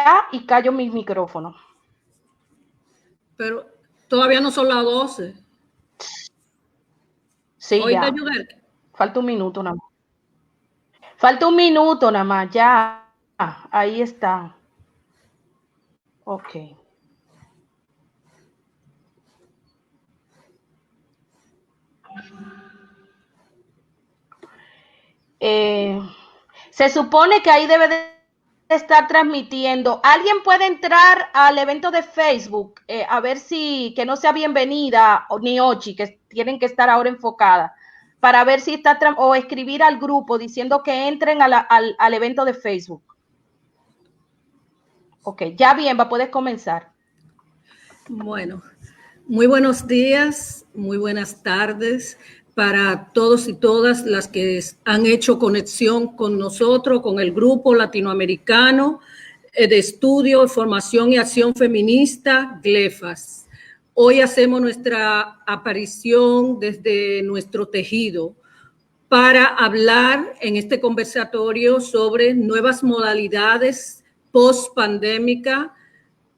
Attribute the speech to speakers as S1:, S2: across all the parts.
S1: ya y callo mi micrófono.
S2: Pero todavía no son las 12.
S1: Sí, ya. Falta un minuto nada más. Falta un minuto nada más, ya. Ahí está. Ok. Se supone que ahí debe de estar transmitiendo. ¿Alguien puede entrar al evento de Facebook? A ver si, que no sea Bienvenida ni Ochi, que tienen que estar ahora enfocadas, para ver si está, o escribir al grupo diciendo que entren al evento de Facebook. Ok, ya bien, va a poder comenzar.
S2: Bueno, muy buenos días, muy buenas tardes para todos y todas las que han hecho conexión con nosotros, con el grupo latinoamericano de estudio, formación y acción feminista, GLEFAS. Hoy hacemos nuestra aparición desde nuestro tejido para hablar en este conversatorio sobre nuevas modalidades post-pandémica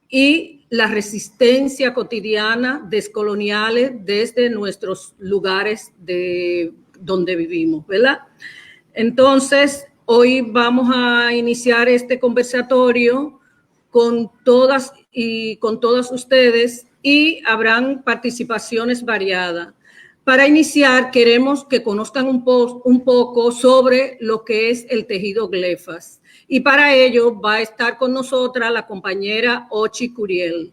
S2: y la resistencia cotidiana descoloniales desde nuestros lugares de donde vivimos, ¿verdad? Entonces, hoy vamos a iniciar este conversatorio con todas y con todos ustedes y habrán participaciones variadas. Para iniciar, queremos que conozcan un poco sobre lo que es el tejido GLEFAS. Y para ello va a estar con nosotras la compañera Ochi Curiel.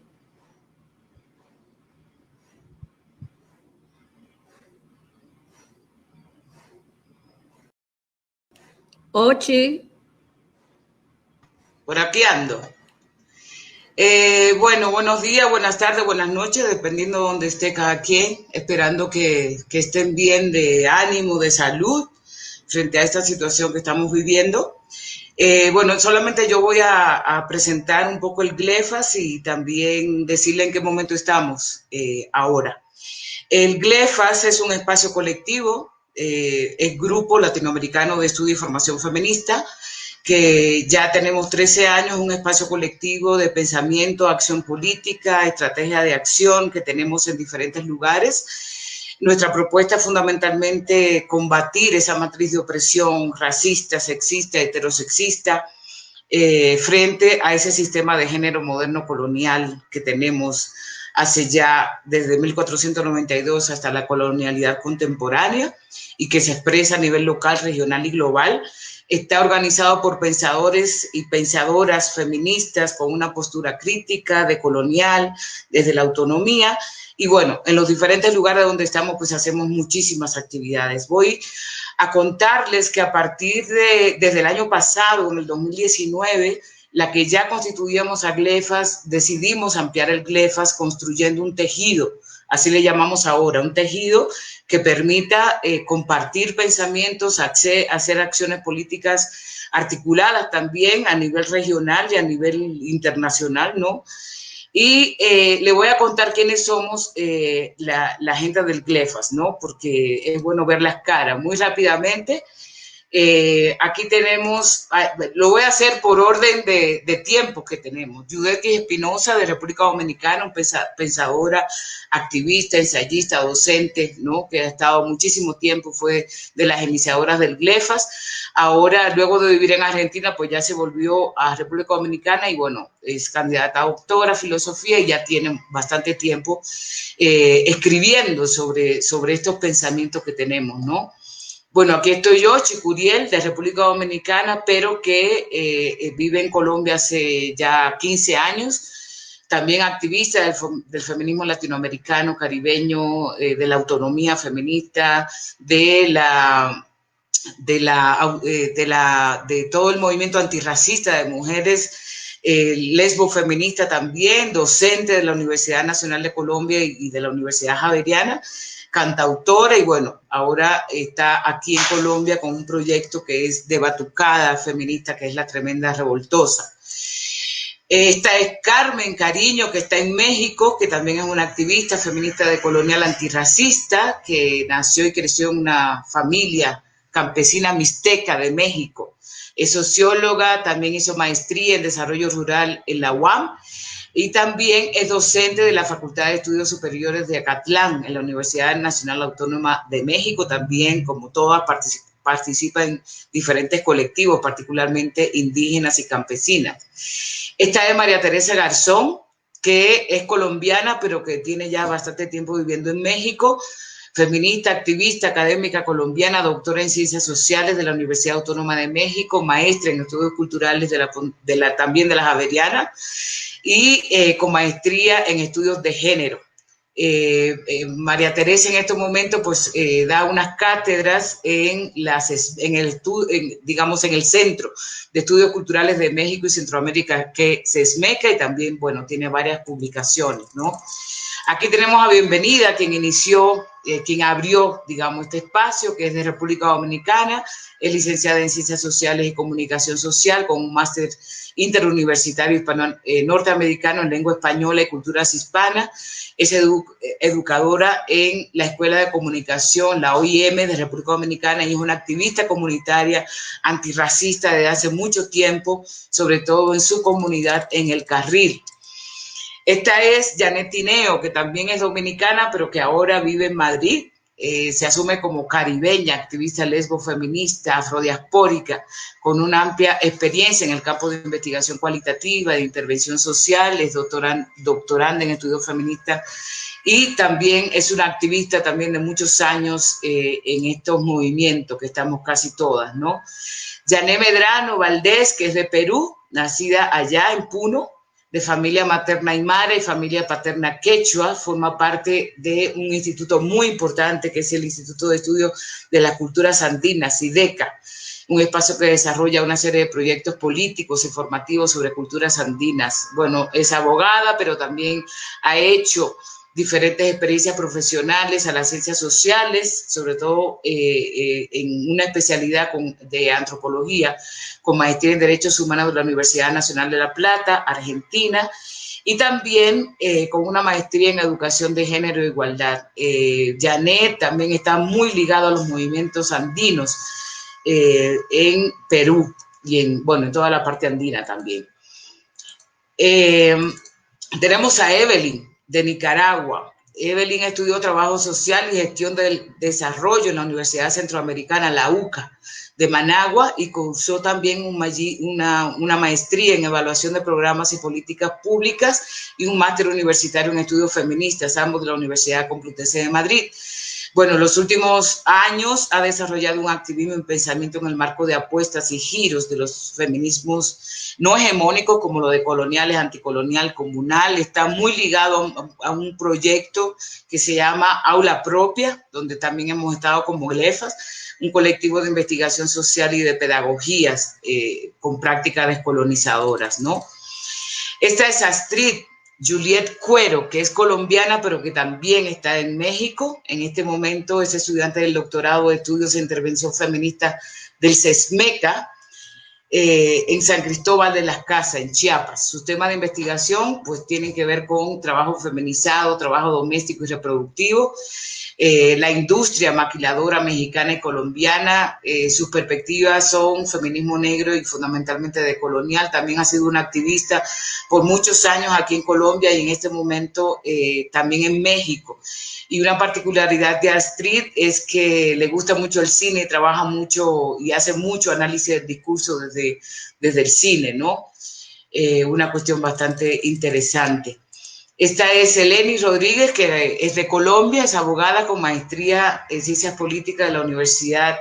S2: Ochi.
S3: Por aquí ando. Bueno, buenos días, buenas tardes, buenas noches, dependiendo de donde esté cada quien, esperando que estén bien de ánimo, de salud, frente a esta situación que estamos viviendo. Bueno, solamente yo voy a presentar un poco el GLEFAS y también decirle en qué momento estamos ahora. El GLEFAS es un espacio colectivo, es Grupo Latinoamericano de Estudio y Formación Feminista, que ya tenemos 13 años, un espacio colectivo de pensamiento, acción política, estrategia de acción que tenemos en diferentes lugares. Nuestra propuesta es fundamentalmente combatir esa matriz de opresión racista, sexista, heterosexista, frente a ese sistema de género moderno colonial que tenemos hace ya desde 1492 hasta la colonialidad contemporánea y que se expresa a nivel local, regional y global. Está organizado por pensadores y pensadoras feministas con una postura crítica, decolonial, desde la autonomía. Y bueno, en los diferentes lugares donde estamos, pues hacemos muchísimas actividades. Voy a contarles que a partir desde el año pasado, en el 2019, la que ya constituíamos a GLEFAS, decidimos ampliar el GLEFAS construyendo un tejido, así le llamamos ahora, un tejido que permita compartir pensamientos, hacer acciones políticas articuladas también a nivel regional y a nivel internacional, ¿no? Y le voy a contar quiénes somos la gente del GLEFAS, ¿no? Porque es bueno ver las caras muy rápidamente. Aquí tenemos, lo voy a hacer por orden de tiempo que tenemos. Yudetis Espinosa, de República Dominicana, pensadora, activista, ensayista, docente, ¿no? Que ha estado muchísimo tiempo, fue de las iniciadoras del GLEFAS. Ahora, luego de vivir en Argentina, pues ya se volvió a República Dominicana y bueno, es candidata a doctora, filosofía y ya tiene bastante tiempo escribiendo sobre estos pensamientos que tenemos, ¿no? Bueno, aquí estoy yo, Chicuriel, de República Dominicana, pero que vive en Colombia hace ya 15 años. También activista del feminismo latinoamericano, caribeño, de la autonomía feminista, de todo el movimiento antirracista de mujeres, lesbo feminista también, docente de la Universidad Nacional de Colombia y de la Universidad Javeriana, cantautora y bueno, ahora está aquí en Colombia con un proyecto que es de batucada feminista, que es La Tremenda Revoltosa. Esta es Carmen Cariño, que está en México, que también es una activista feminista decolonial antirracista, que nació y creció en una familia campesina mixteca de México. Es socióloga, también hizo maestría en desarrollo rural en la UAM y también es docente de la Facultad de Estudios Superiores de Acatlán en la Universidad Nacional Autónoma de México. También, como todas, participa en diferentes colectivos, particularmente indígenas y campesinas. Esta es María Teresa Garzón, que es colombiana, pero que tiene ya bastante tiempo viviendo en México. Feminista, activista, académica colombiana, doctora en Ciencias Sociales de la Universidad Autónoma de México, maestra en Estudios Culturales también de la Javeriana y con maestría en Estudios de Género. María Teresa en estos momentos pues da unas cátedras en el Centro de Estudios Culturales de México y Centroamérica, que CESMECA, y también, bueno, tiene varias publicaciones, ¿no? Aquí tenemos a Bienvenida, quien abrió, digamos, este espacio, que es de República Dominicana, es licenciada en Ciencias Sociales y Comunicación Social, con un máster interuniversitario norteamericano en lengua española y culturas hispanas. Es educadora en la Escuela de Comunicación, la OIM de República Dominicana, y es una activista comunitaria antirracista desde hace mucho tiempo, sobre todo en su comunidad en El Carril. Esta es Janet Tineo, que también es dominicana, pero que ahora vive en Madrid. Se asume como caribeña, activista lesbo feminista, afrodiaspórica, con una amplia experiencia en el campo de investigación cualitativa, de intervención social, es doctoranda en estudios feministas y también es una activista también de muchos años en estos movimientos que estamos casi todas, ¿no? Yané Medrano Valdés, que es de Perú, nacida allá en Puno, de familia materna aymara y familia paterna quechua, forma parte de un instituto muy importante que es el Instituto de Estudios de las Culturas Andinas, IDECA, un espacio que desarrolla una serie de proyectos políticos y formativos sobre culturas andinas. Bueno, es abogada, pero también ha hecho diferentes experiencias profesionales a las ciencias sociales, sobre todo en una especialidad de antropología, con maestría en Derechos Humanos de la Universidad Nacional de La Plata, Argentina, y también con una maestría en Educación de Género e Igualdad. Janet también está muy ligado a los movimientos andinos en Perú y en toda la parte andina también. Tenemos a Evelyn, de Nicaragua. Evelyn estudió Trabajo Social y Gestión del Desarrollo en la Universidad Centroamericana, la UCA, de Managua, y cursó también una maestría en Evaluación de Programas y Políticas Públicas y un máster universitario en Estudios Feministas, ambos de la Universidad Complutense de Madrid. Bueno, en los últimos años ha desarrollado un activismo en pensamiento en el marco de apuestas y giros de los feminismos no hegemónicos como lo de coloniales, anticolonial, comunal. Está muy ligado a un proyecto que se llama Aula Propia, donde también hemos estado como GLEFAS, un colectivo de investigación social y de pedagogías con prácticas descolonizadoras, ¿no? Esta es Astrid Juliet Cuero, que es colombiana, pero que también está en México. En este momento es estudiante del doctorado de Estudios de Intervención Feminista del CESMECA en San Cristóbal de las Casas, en Chiapas. Sus temas de investigación pues tienen que ver con trabajo feminizado, trabajo doméstico y reproductivo, la industria maquiladora mexicana y colombiana. Sus perspectivas son feminismo negro y fundamentalmente decolonial. También ha sido una activista por muchos años aquí en Colombia y en este momento también en México. Y una particularidad de Astrid es que le gusta mucho el cine, trabaja mucho y hace mucho análisis del discurso desde el cine, ¿no? Una cuestión bastante interesante. Esta es Eleni Rodríguez, que es de Colombia, es abogada con maestría en Ciencias Políticas de la Universidad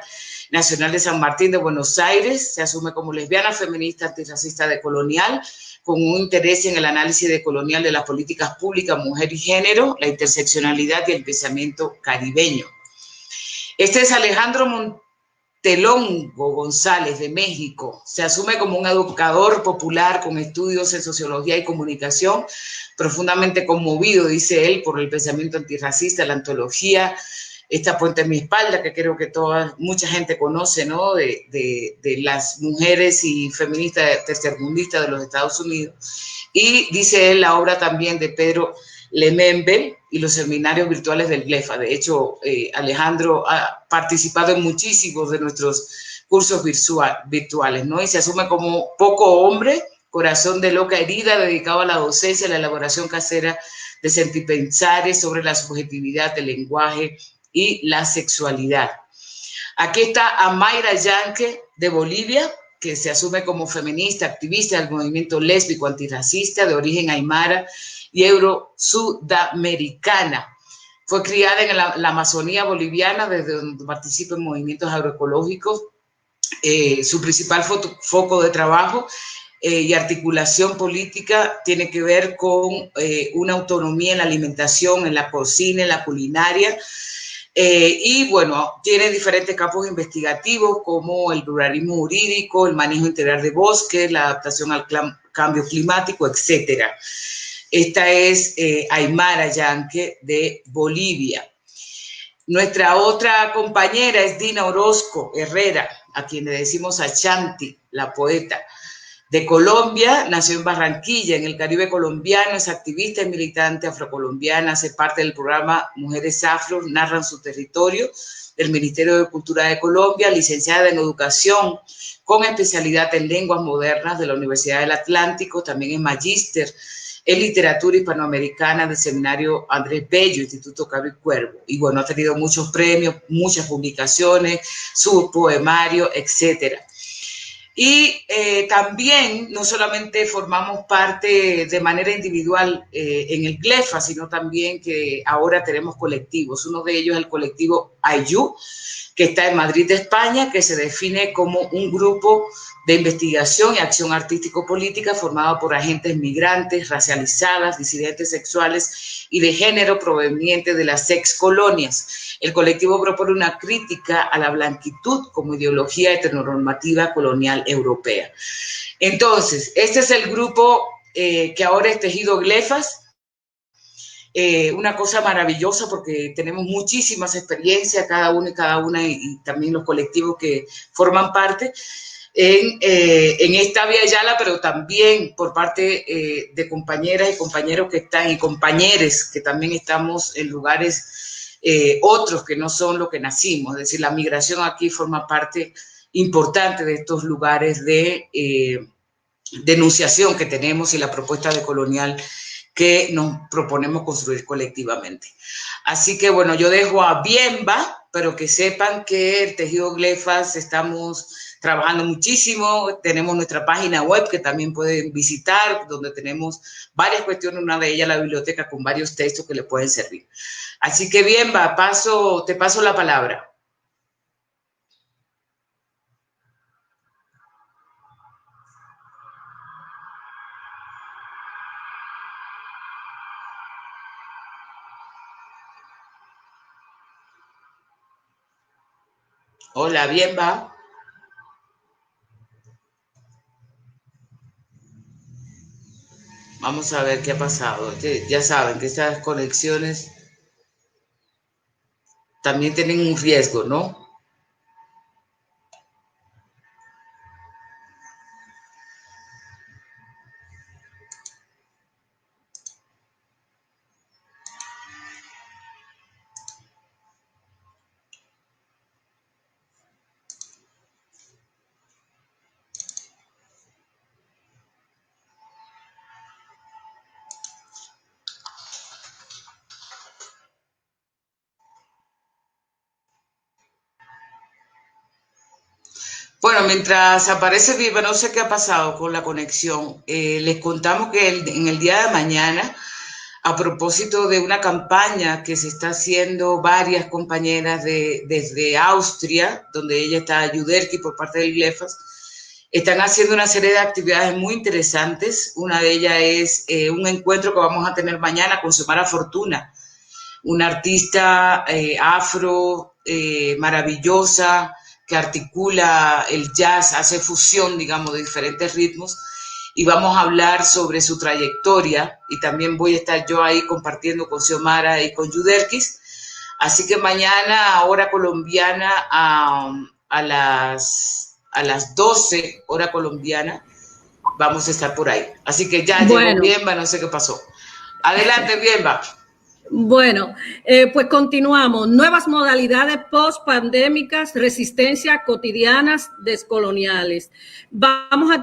S3: Nacional de San Martín de Buenos Aires. Se asume como lesbiana, feminista, antirracista, decolonial, con un interés en el análisis decolonial de las políticas públicas, mujer y género, la interseccionalidad y el pensamiento caribeño. Este es Alejandro Montelongo González, de México. Se asume como un educador popular con estudios en sociología y comunicación, profundamente conmovido, dice él, por el pensamiento antirracista, la antología, esta Puente en mi espalda, que creo que mucha gente conoce, ¿no? De las mujeres y feministas tercermundistas de los Estados Unidos. Y dice él la obra también de Pedro Lemembel, y los seminarios virtuales del GLEFA. De hecho, Alejandro ha participado en muchísimos de nuestros cursos virtuales, ¿no? Y se asume como poco hombre, corazón de loca herida, dedicado a la docencia, a la elaboración casera de sentipensares sobre la subjetividad del lenguaje y la sexualidad. Aquí está Amaira Yanque, de Bolivia, que se asume como feminista, activista del movimiento lésbico antirracista de origen aymara y euro-sudamericana. Fue criada en la Amazonía boliviana, desde donde participa en movimientos agroecológicos. Su principal foco de trabajo y articulación política tiene que ver con una autonomía en la alimentación, en la cocina, en la culinaria. Y bueno, tiene diferentes campos investigativos como el pluralismo jurídico, el manejo integral de bosques, la adaptación al cambio climático, etc. Esta es Aymara Yanque, de Bolivia. Nuestra otra compañera es Dina Orozco Herrera, a quien le decimos Ashanti, la poeta. De Colombia, nació en Barranquilla, en el Caribe colombiano, es activista y militante afrocolombiana, hace parte del programa Mujeres Afro, Narran su Territorio, del Ministerio de Cultura de Colombia, licenciada en Educación, con especialidad en Lenguas Modernas de la Universidad del Atlántico, también es magíster en Literatura Hispanoamericana del Seminario Andrés Bello, Instituto Cabo y Cuervo. Y bueno, ha tenido muchos premios, muchas publicaciones, su poemario, etcétera. Y también no solamente formamos parte de manera individual en el GLEFA, sino también que ahora tenemos colectivos. Uno de ellos es el colectivo AYU, que está en Madrid, España, que se define como un grupo de investigación y acción artístico-política formado por agentes migrantes, racializadas, disidentes sexuales y de género provenientes de las excolonias. El colectivo propone una crítica a la blanquitud como ideología heteronormativa colonial europea. Entonces, este es el grupo que ahora es Tejido GLEFAS. Una cosa maravillosa porque tenemos muchísimas experiencias, cada uno y cada una, y también los colectivos que forman parte en esta Vía Yala, pero también por parte de compañeras y compañeros que están, y compañeres que también estamos en lugares otros que no son lo que nacimos. Es decir, la migración aquí forma parte importante de estos lugares de denunciación que tenemos y la propuesta de colonial que nos proponemos construir colectivamente. Así que, bueno, yo dejo a Bienva, pero que sepan que el Tejido GLEFAS estamos trabajando muchísimo. Tenemos nuestra página web que también pueden visitar, donde tenemos varias cuestiones, una de ellas la biblioteca con varios textos que les pueden servir. Así que, Bienva, te paso la palabra. Hola, Bienva. Vamos a ver qué ha pasado. Ya saben que estas conexiones también tienen un riesgo, ¿no? Bueno, mientras aparece Viva, no sé qué ha pasado con la conexión. Les contamos que en el día de mañana, a propósito de una campaña que se está haciendo varias compañeras desde Austria, donde ella está Yuderki por parte del GLEFAS, están haciendo una serie de actividades muy interesantes. Una de ellas es un encuentro que vamos a tener mañana con Xiomara Fortuna, una artista afro maravillosa, que articula el jazz, hace fusión, digamos, de diferentes ritmos, y vamos a hablar sobre su trayectoria, y también voy a estar yo ahí compartiendo con Xiomara y con Yuderkis. Así que mañana, hora colombiana, a las 12, hora colombiana, vamos a estar por ahí. Así que ya llegó Bienva, no sé qué pasó. Adelante, Bienva.
S2: Bueno, pues continuamos. Nuevas modalidades post-pandémicas, resistencias cotidianas descoloniales. Vamos a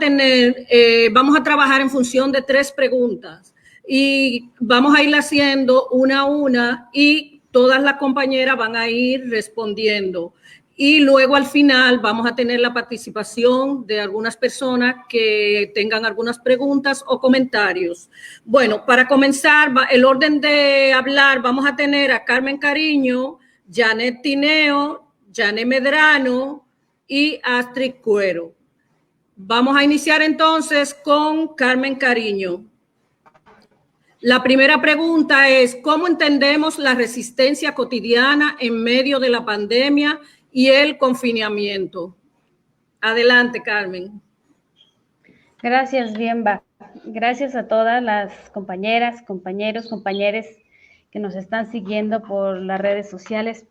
S2: trabajar en función de 3 preguntas y vamos a ir haciendo una a una y todas las compañeras van a ir respondiendo. Y luego al final vamos a tener la participación de algunas personas que tengan algunas preguntas o comentarios. Bueno, para comenzar, el orden de hablar, vamos a tener a Carmen Cariño, Janet Tineo, Janet Medrano y Astrid Cuero. Vamos a iniciar entonces con Carmen Cariño. La primera pregunta es, ¿cómo entendemos la resistencia cotidiana en medio de la pandemia y el confinamiento? Adelante, Carmen.
S4: Gracias, Bienva. Gracias a todas las compañeras, compañeros, compañeres que nos están siguiendo por las redes sociales.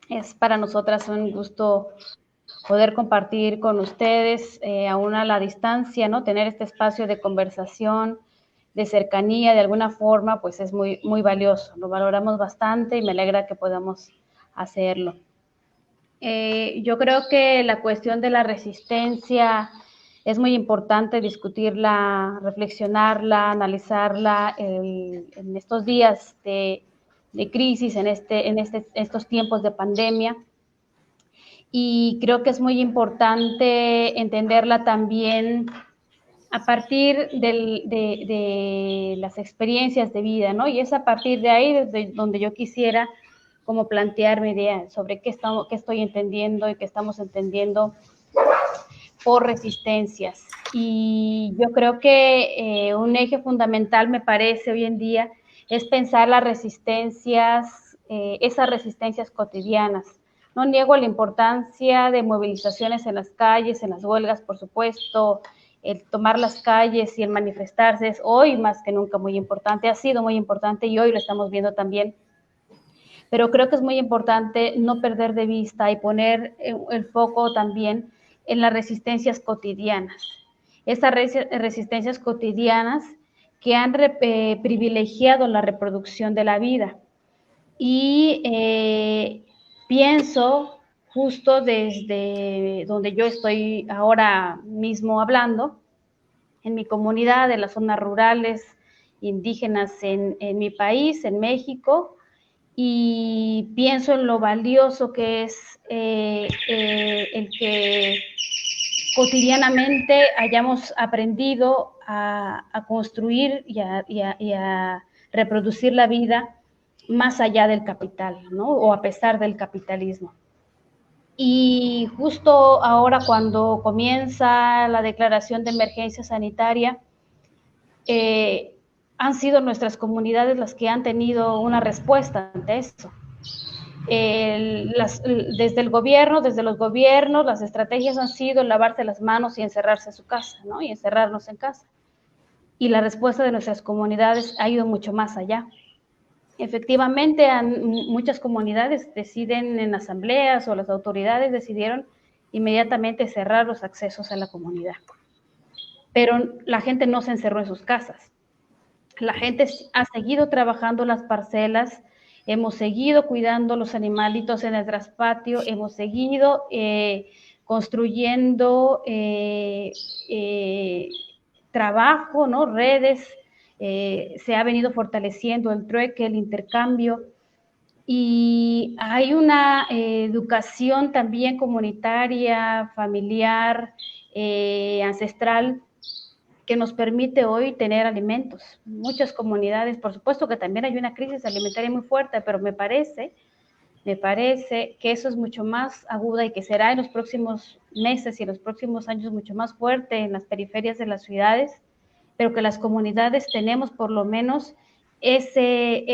S4: Es para nosotras un gusto poder compartir con ustedes, aún a la distancia, ¿no? Tener este espacio de conversación, de cercanía, de alguna forma, pues es muy, muy valioso. Lo valoramos bastante y me alegra que podamos hacerlo. Yo creo que la cuestión de la resistencia es muy importante discutirla, reflexionarla, analizarla en estos días de crisis, en estos tiempos de pandemia. Y creo que es muy importante entenderla también a partir de las experiencias de vida, ¿no? Y es a partir de ahí desde donde yo quisiera como plantear mi idea sobre qué estoy entendiendo y qué estamos entendiendo por resistencias. Y yo creo que un eje fundamental, me parece, hoy en día, es pensar las resistencias, esas resistencias cotidianas. No niego la importancia de movilizaciones en las calles, en las huelgas, por supuesto. El tomar las calles y el manifestarse es hoy más que nunca muy importante, ha sido muy importante y hoy lo estamos viendo también. Pero creo que es muy importante no perder de vista y poner el foco también en las resistencias cotidianas. Esas resistencias cotidianas que han privilegiado la reproducción de la vida. Y pienso, justo desde donde yo estoy ahora mismo hablando, en mi comunidad, en las zonas rurales, indígenas en mi país, en México, y pienso en lo valioso que es el que cotidianamente hayamos aprendido a construir y a reproducir la vida más allá del capital, ¿no? O a pesar del capitalismo. Y justo ahora, cuando comienza la declaración de emergencia sanitaria, han sido nuestras comunidades las que han tenido una respuesta ante esto. Desde los gobiernos, las estrategias han sido lavarse las manos y encerrarse en su casa, ¿no? Y encerrarnos en casa. Y la respuesta de nuestras comunidades ha ido mucho más allá. Efectivamente, muchas comunidades deciden en asambleas o las autoridades decidieron inmediatamente cerrar los accesos a la comunidad. Pero la gente no se encerró en sus casas. La gente ha seguido trabajando las parcelas, hemos seguido cuidando los animalitos en el traspatio, hemos seguido construyendo trabajo, ¿no? Redes, se ha venido fortaleciendo el trueque, el intercambio, y hay una educación también comunitaria, familiar, ancestral, que nos permite hoy tener alimentos. Muchas comunidades, por supuesto que también hay una crisis alimentaria muy fuerte, pero me parece que eso es mucho más aguda y que será en los próximos meses y en los próximos años mucho más fuerte en las periferias de las ciudades, pero que las comunidades tenemos por lo menos ese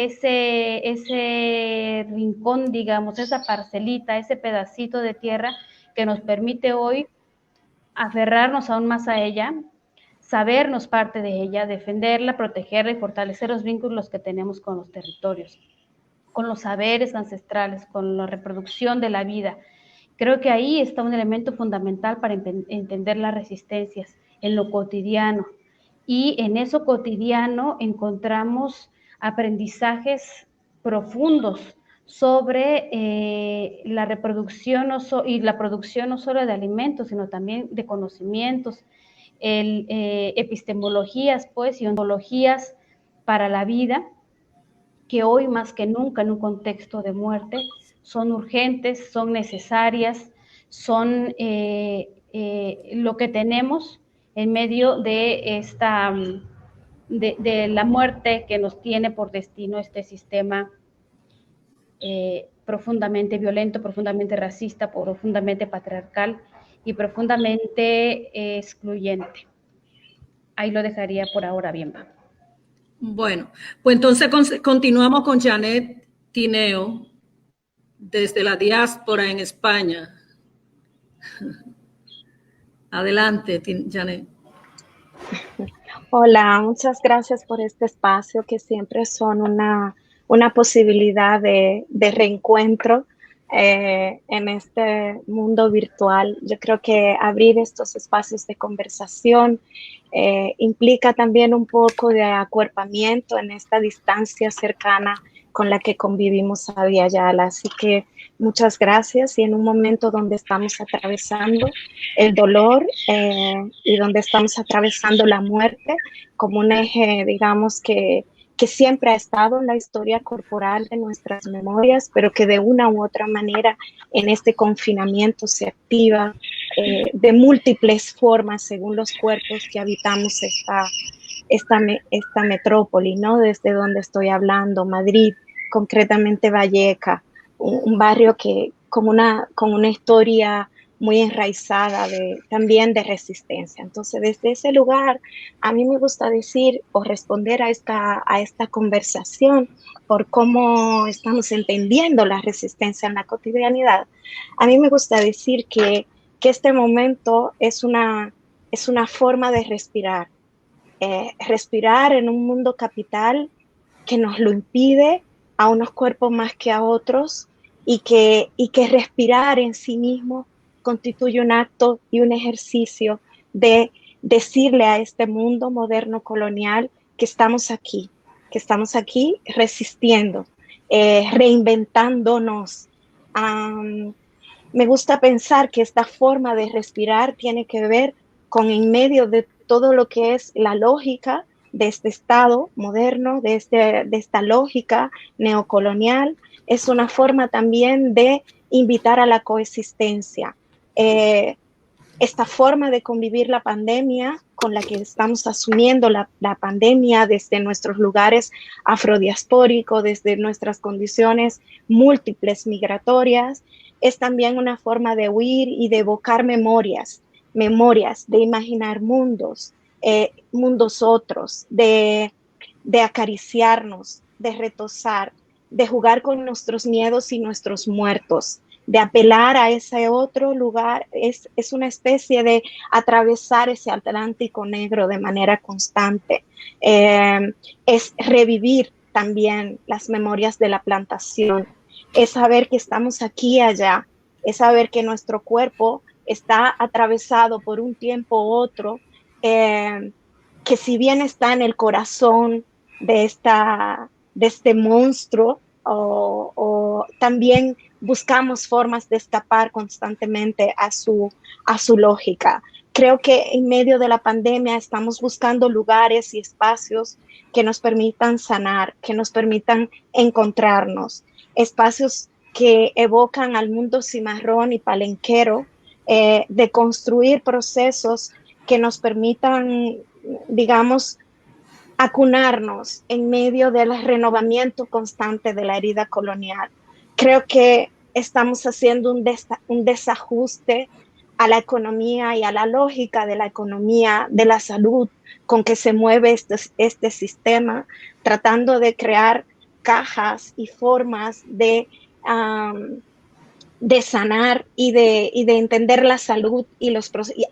S4: rincón, digamos, esa parcelita, ese pedacito de tierra que nos permite hoy aferrarnos aún más a ella, sabernos parte de ella, defenderla, protegerla y fortalecer los vínculos que tenemos con los territorios, con los saberes ancestrales, con la reproducción de la vida. Creo que ahí está un elemento fundamental para entender las resistencias, en lo cotidiano. Y en eso cotidiano encontramos aprendizajes profundos sobre la reproducción y la producción no solo de alimentos, sino también de conocimientos, epistemologías, pues, y ontologías para la vida, que hoy más que nunca en un contexto de muerte son urgentes, son necesarias, son lo que tenemos en medio de esta de la muerte que nos tiene por destino este sistema profundamente violento, profundamente racista, profundamente patriarcal y profundamente excluyente. Ahí lo dejaría por ahora, Bienva.
S2: Bueno, pues entonces continuamos con Janet Tineo desde la diáspora en España. Adelante, Janet.
S5: Hola, muchas gracias por este espacio que siempre son una posibilidad de reencuentro en este mundo virtual. Yo creo que abrir estos espacios de conversación implica también un poco de acuerpamiento en esta distancia cercana con la que convivimos a diaria. Así que muchas gracias, y en un momento donde estamos atravesando el dolor y donde estamos atravesando la muerte como un eje, digamos, que siempre ha estado en la historia corporal de nuestras memorias, pero que de una u otra manera en este confinamiento se activa de múltiples formas según los cuerpos que habitamos esta metrópoli, ¿no? Desde donde estoy hablando, Madrid, concretamente Valleca, un barrio que con una historia muy enraizada también de resistencia. Entonces, desde ese lugar, a mí me gusta decir o responder a esta conversación por cómo estamos entendiendo la resistencia en la cotidianidad. A mí me gusta decir que este momento es una forma de respirar. Respirar en un mundo capital que nos lo impide a unos cuerpos más que a otros, y que respirar en sí mismo constituye un acto y un ejercicio de decirle a este mundo moderno colonial que estamos aquí resistiendo, reinventándonos. Me gusta pensar que esta forma de respirar tiene que ver con, en medio de todo lo que es la lógica de este Estado moderno, de esta lógica neocolonial, es una forma también de invitar a la coexistencia. Esta forma de convivir la pandemia, con la que estamos asumiendo la pandemia desde nuestros lugares afrodiaspóricos, desde nuestras condiciones múltiples migratorias, es también una forma de huir y de evocar memorias, de imaginar mundos, mundos otros, de acariciarnos, de retozar, de jugar con nuestros miedos y nuestros muertos, de apelar a ese otro lugar. Es una especie de atravesar ese Atlántico negro de manera constante. Es revivir también las memorias de la plantación, es saber que estamos aquí y allá, es saber que nuestro cuerpo está atravesado por un tiempo u otro, que si bien está en el corazón de este monstruo, o también buscamos formas de escapar constantemente a su lógica. Creo que en medio de la pandemia estamos buscando lugares y espacios que nos permitan sanar, que nos permitan encontrarnos, espacios que evocan al mundo cimarrón y palenquero, de construir procesos que nos permitan, digamos, acunarnos en medio del renovamiento constante de la herida colonial. Creo que estamos haciendo un desajuste a la economía y a la lógica de la economía, de la salud con que se mueve este sistema, tratando de crear cajas y formas de sanar y de entender la salud y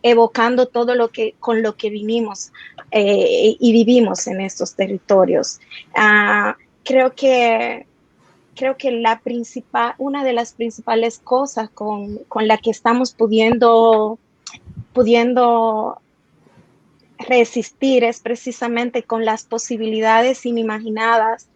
S5: evocando todo con lo que vivimos y vivimos en estos territorios. Creo que una de las principales cosas con la que estamos pudiendo resistir es precisamente con las posibilidades inimaginadas,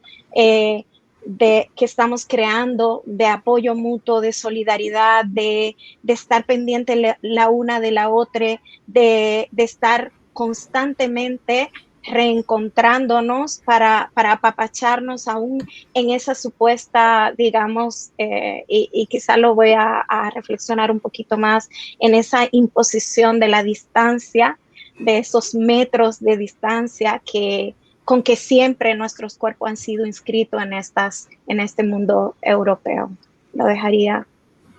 S5: que estamos creando, de apoyo mutuo, de solidaridad, de estar pendiente la una de la otra, de estar constantemente reencontrándonos para apapacharnos aún en esa supuesta, digamos, y quizá lo voy a reflexionar un poquito más, en esa imposición de la distancia, de esos metros de distancia con que siempre nuestros cuerpos han sido inscritos en este mundo europeo. Lo dejaría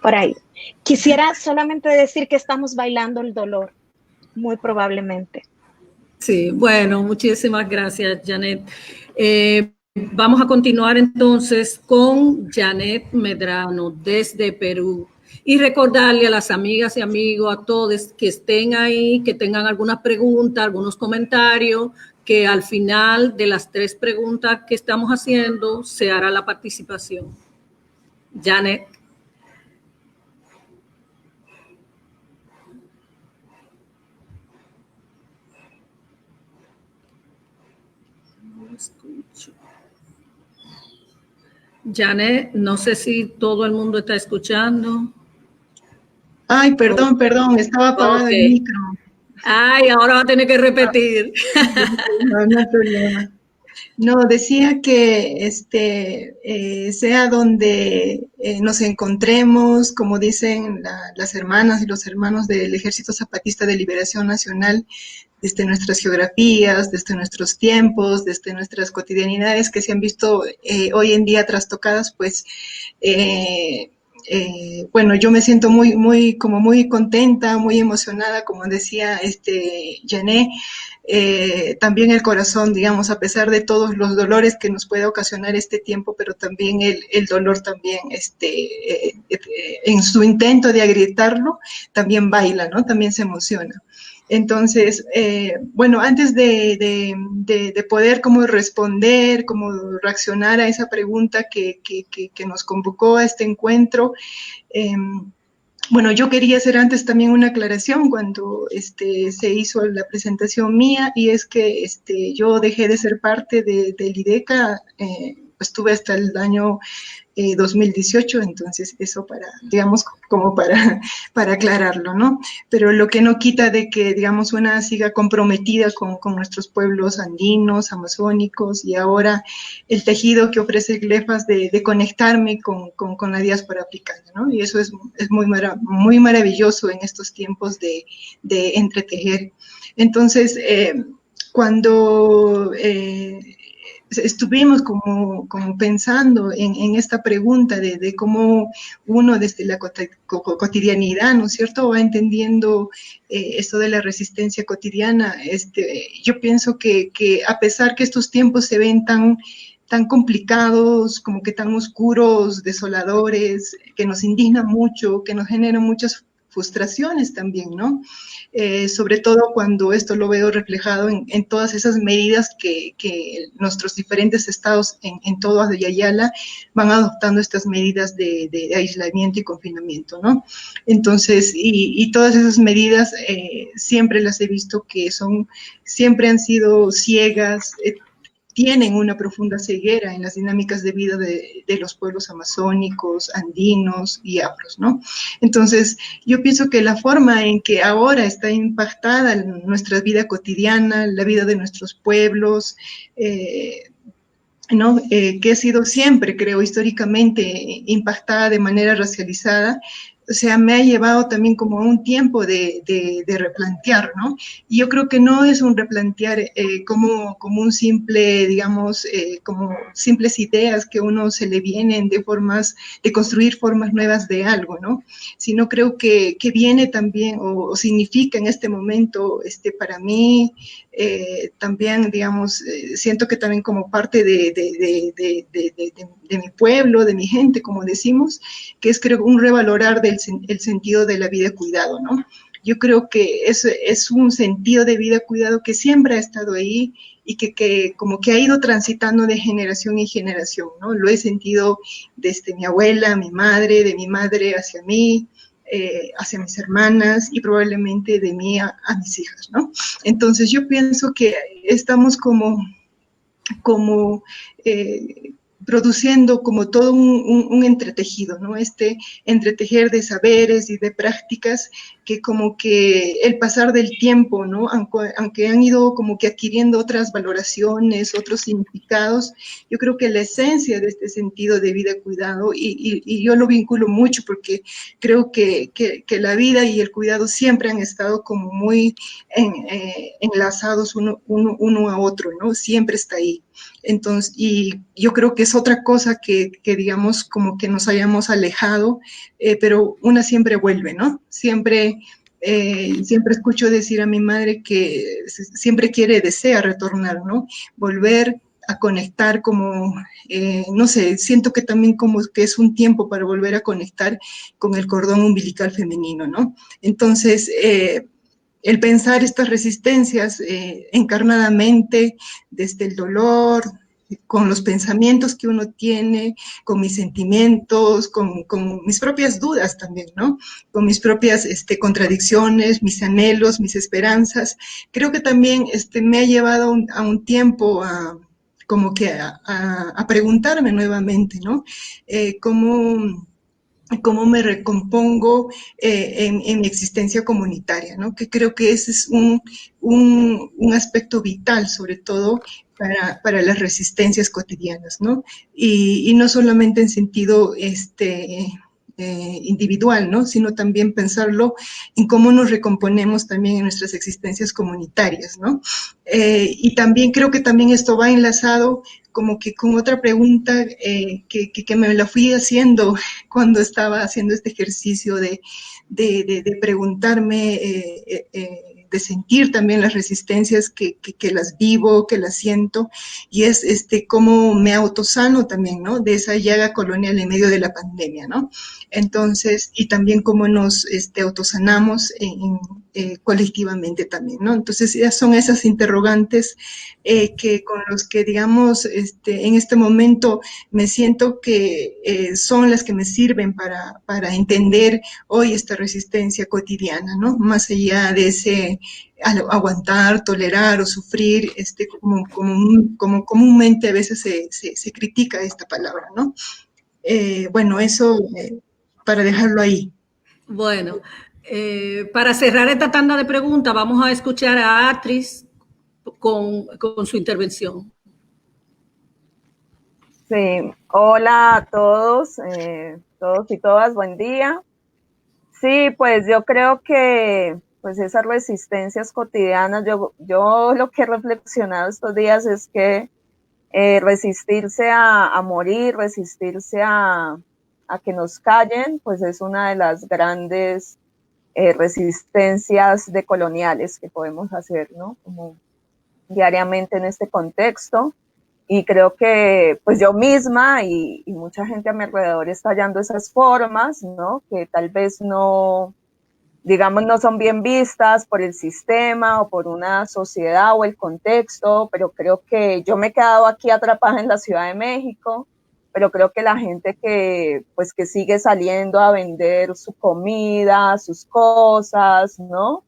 S5: por ahí. Quisiera solamente decir que estamos bailando el dolor, muy probablemente.
S2: Sí, bueno, muchísimas gracias, Janet. Vamos a continuar entonces con Janet Medrano desde Perú. Y recordarle a las amigas y amigos, a todos que estén ahí, que tengan alguna pregunta, algunos comentarios, que al final de las 3 preguntas que estamos haciendo se hará la participación. Janet. No escucho. Janet, no sé si todo el mundo está escuchando.
S6: Ay, perdón, estaba apagado el micro.
S2: Ay, ahora va a tener que repetir.
S6: No hay problema. No, decía que sea donde nos encontremos, como dicen las hermanas y los hermanos del Ejército Zapatista de Liberación Nacional, desde nuestras geografías, desde nuestros tiempos, desde nuestras cotidianidades que se han visto hoy en día trastocadas, pues bueno, yo me siento muy contenta, muy emocionada, como decía Janet. También el corazón, digamos, a pesar de todos los dolores que nos puede ocasionar este tiempo, pero también el dolor también, en su intento de agrietarlo, también baila, ¿no? También se emociona. Entonces, bueno, antes de poder como responder, como reaccionar a esa pregunta que nos convocó a este encuentro, bueno, yo quería hacer antes también una aclaración cuando se hizo la presentación mía, y es que yo dejé de ser parte del IDECA, estuve hasta el año 2018, entonces eso para, digamos, como para aclararlo, ¿no? Pero lo que no quita de que, digamos, una siga comprometida con nuestros pueblos andinos, amazónicos, y ahora el tejido que ofrece Glefas de conectarme con la diáspora africana, ¿no? Y eso es muy maravilloso en estos tiempos de entretejer. Entonces, cuando estuvimos como pensando en esta pregunta de cómo uno desde la cotidianidad, ¿no es cierto?, va entendiendo esto de la resistencia cotidiana. Yo pienso que a pesar que estos tiempos se ven tan complicados, como que tan oscuros, desoladores, que nos indignan mucho, que nos generan muchas frustraciones también, ¿no? Sobre todo cuando esto lo veo reflejado en todas esas medidas que nuestros diferentes estados en todo Ayala van adoptando, estas medidas de aislamiento y confinamiento, ¿no? Entonces, y todas esas medidas siempre las he visto que siempre han sido ciegas, tienen una profunda ceguera en las dinámicas de vida de los pueblos amazónicos, andinos y afros, ¿no? Entonces, yo pienso que la forma en que ahora está impactada en nuestra vida cotidiana, la vida de nuestros pueblos, ¿no? Que ha sido siempre, creo, históricamente impactada de manera racializada, o sea, me ha llevado también como un tiempo de replantear, ¿no? Y yo creo que no es un replantear como un simple, digamos, como simples ideas que uno se le vienen de construir formas nuevas de algo, ¿no? Sino creo que viene también, o significa en este momento, para mí, también, digamos, siento que también como parte de mi pueblo, de mi gente, como decimos, que es, creo, un revalorar el sentido de la vida cuidado, ¿no? Yo creo que es un sentido de vida cuidado que siempre ha estado ahí y que como que ha ido transitando de generación en generación, ¿no? Lo he sentido desde mi abuela, mi madre, de mi madre hacia mí, hacia mis hermanas y probablemente de mí a mis hijas, ¿no? Entonces yo pienso que estamos como produciendo como todo un entretejido, ¿no? Este entretejer de saberes y de prácticas que como que el pasar del tiempo, ¿no? Aunque han ido como que adquiriendo otras valoraciones, otros significados, yo creo que la esencia de este sentido de vida cuidado, y yo lo vinculo mucho porque creo que la vida y el cuidado siempre han estado como muy enlazados uno a otro, ¿no? Siempre está ahí. Entonces, y yo creo que es otra cosa que digamos, como que nos hayamos alejado, pero una siempre vuelve, ¿no? Siempre escucho decir a mi madre que siempre desea retornar, ¿no? Volver a conectar como, no sé, siento que también como que es un tiempo para volver a conectar con el cordón umbilical femenino, ¿no? Entonces, el pensar estas resistencias encarnadamente desde el dolor, con los pensamientos que uno tiene, con mis sentimientos, con mis propias dudas también, ¿no? Con mis propias contradicciones, mis anhelos, mis esperanzas. Creo que también me ha llevado a un tiempo como que a preguntarme nuevamente, ¿no? Cómo me recompongo en mi existencia comunitaria, ¿no? Que creo que ese es un aspecto vital, sobre todo para las resistencias cotidianas, ¿no? Y no solamente en sentido individual, ¿no? Sino también pensarlo en cómo nos recomponemos también en nuestras existencias comunitarias, ¿no? Y también creo que también esto va enlazado como que con otra pregunta que me la fui haciendo cuando estaba haciendo este ejercicio de preguntarme, de sentir también las resistencias que las vivo, que las siento, y es cómo me autosano también, ¿no? De esa llaga colonial en medio de la pandemia, ¿no? Entonces, y también cómo nos autosanamos colectivamente también, ¿no? Entonces, ya son esas interrogantes que con los que, digamos, en este momento me siento que son las que me sirven para entender hoy esta resistencia cotidiana, ¿no? Más allá de ese aguantar, tolerar o sufrir, como comúnmente a veces se critica esta palabra, ¿no? Bueno, eso para dejarlo ahí.
S2: Bueno, para cerrar esta tanda de preguntas, vamos a escuchar a Atris con su intervención.
S7: Sí, hola a todos, todos y todas, buen día. Sí, pues yo creo que pues esas resistencias cotidianas, yo lo que he reflexionado estos días es que resistirse a morir, resistirse a que nos callen, pues es una de las grandes resistencias decoloniales que podemos hacer, ¿no? Como diariamente en este contexto. Y creo que pues yo misma y mucha gente a mi alrededor está hallando esas formas, ¿no? Que tal vez no, digamos, no son bien vistas por el sistema o por una sociedad o el contexto, pero creo que yo me he quedado aquí atrapada en la Ciudad de México, pero creo que la gente que sigue saliendo a vender su comida, sus cosas, ¿no?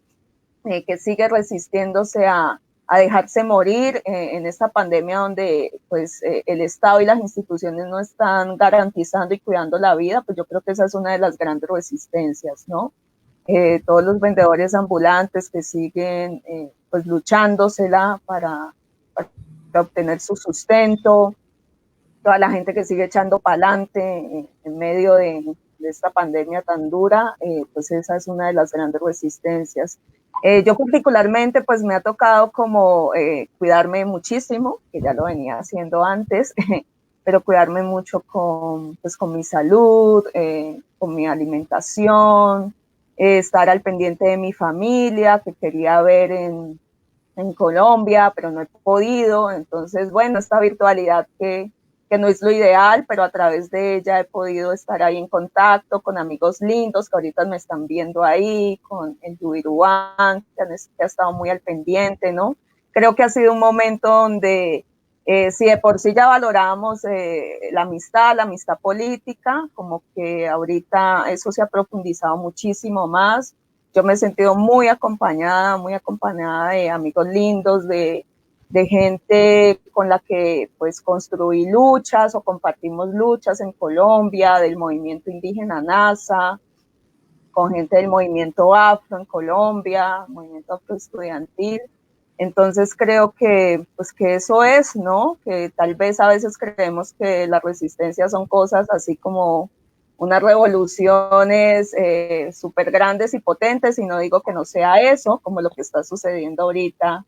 S7: Que sigue resistiéndose a dejarse morir en esta pandemia donde pues el Estado y las instituciones no están garantizando y cuidando la vida, pues yo creo que esa es una de las grandes resistencias, ¿no? Todos los vendedores ambulantes que siguen pues luchándosela para obtener su sustento, toda la gente que sigue echando para adelante en medio de esta pandemia tan dura, pues esa es una de las grandes resistencias. Yo particularmente pues me ha tocado como cuidarme muchísimo, que ya lo venía haciendo antes, pero cuidarme mucho con mi salud, con mi alimentación, estar al pendiente de mi familia, que quería ver en Colombia, pero no he podido. Entonces, bueno, esta virtualidad que no es lo ideal, pero a través de ella he podido estar ahí en contacto con amigos lindos que ahorita me están viendo ahí, con el Yubiruán, que ha estado muy al pendiente, ¿no? Creo que ha sido un momento donde, si de por sí ya valorábamos la amistad política, como que ahorita eso se ha profundizado muchísimo más. Yo me he sentido muy acompañada de amigos lindos, de de gente con la que pues construí luchas o compartimos luchas en Colombia, del movimiento indígena NASA, con gente del movimiento afro en Colombia, movimiento afro estudiantil. Entonces creo que, pues, que eso es, ¿no? Que tal vez a veces creemos que las resistencias son cosas así como unas revoluciones súper grandes y potentes, y no digo que no sea eso, como lo que está sucediendo ahorita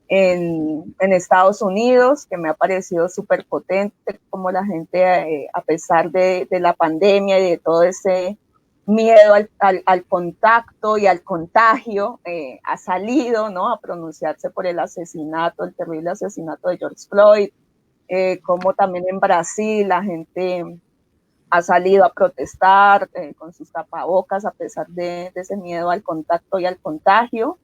S7: en Estados Unidos, que me ha parecido súper potente, como la gente, a pesar de la pandemia y de todo ese miedo al contacto y al contagio, ha salido, ¿no?, a pronunciarse por el asesinato, el terrible asesinato de George Floyd, como también en Brasil la gente ha salido a protestar con sus tapabocas a pesar de ese miedo al contacto y al contagio.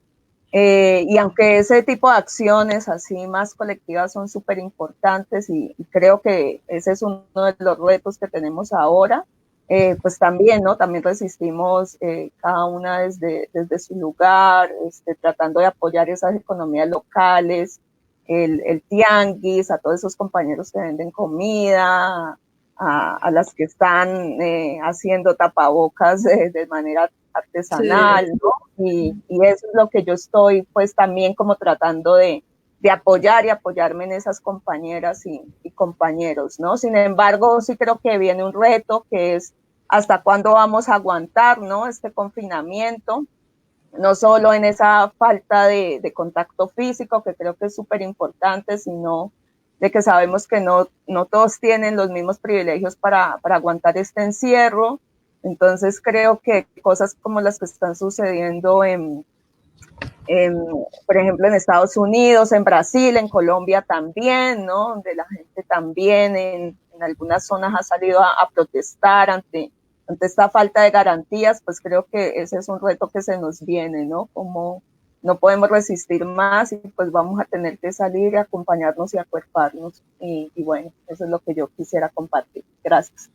S7: Y aunque ese tipo de acciones así más colectivas son súper importantes y creo que ese es uno de los retos que tenemos ahora, pues también, ¿no? También resistimos cada una desde su lugar, tratando de apoyar esas economías locales, el tianguis, a todos esos compañeros que venden comida, a las que están haciendo tapabocas de manera artesanal, sí, ¿no? Y eso es lo que yo estoy pues también como tratando de apoyar y apoyarme en esas compañeras y compañeros, ¿no? Sin embargo, sí creo que viene un reto que es hasta cuándo vamos a aguantar, ¿no?, este confinamiento, no solo en esa falta de contacto físico, que creo que es súper importante, sino de que sabemos que no todos tienen los mismos privilegios para aguantar este encierro. Entonces creo que cosas como las que están sucediendo por ejemplo, en Estados Unidos, en Brasil, en Colombia también, ¿no?, donde la gente también en algunas zonas ha salido a protestar ante esta falta de garantías, pues creo que ese es un reto que se nos viene, ¿no? Como no podemos resistir más y pues vamos a tener que salir y acompañarnos y acuerparnos. Y bueno, eso es lo que yo quisiera compartir. Gracias.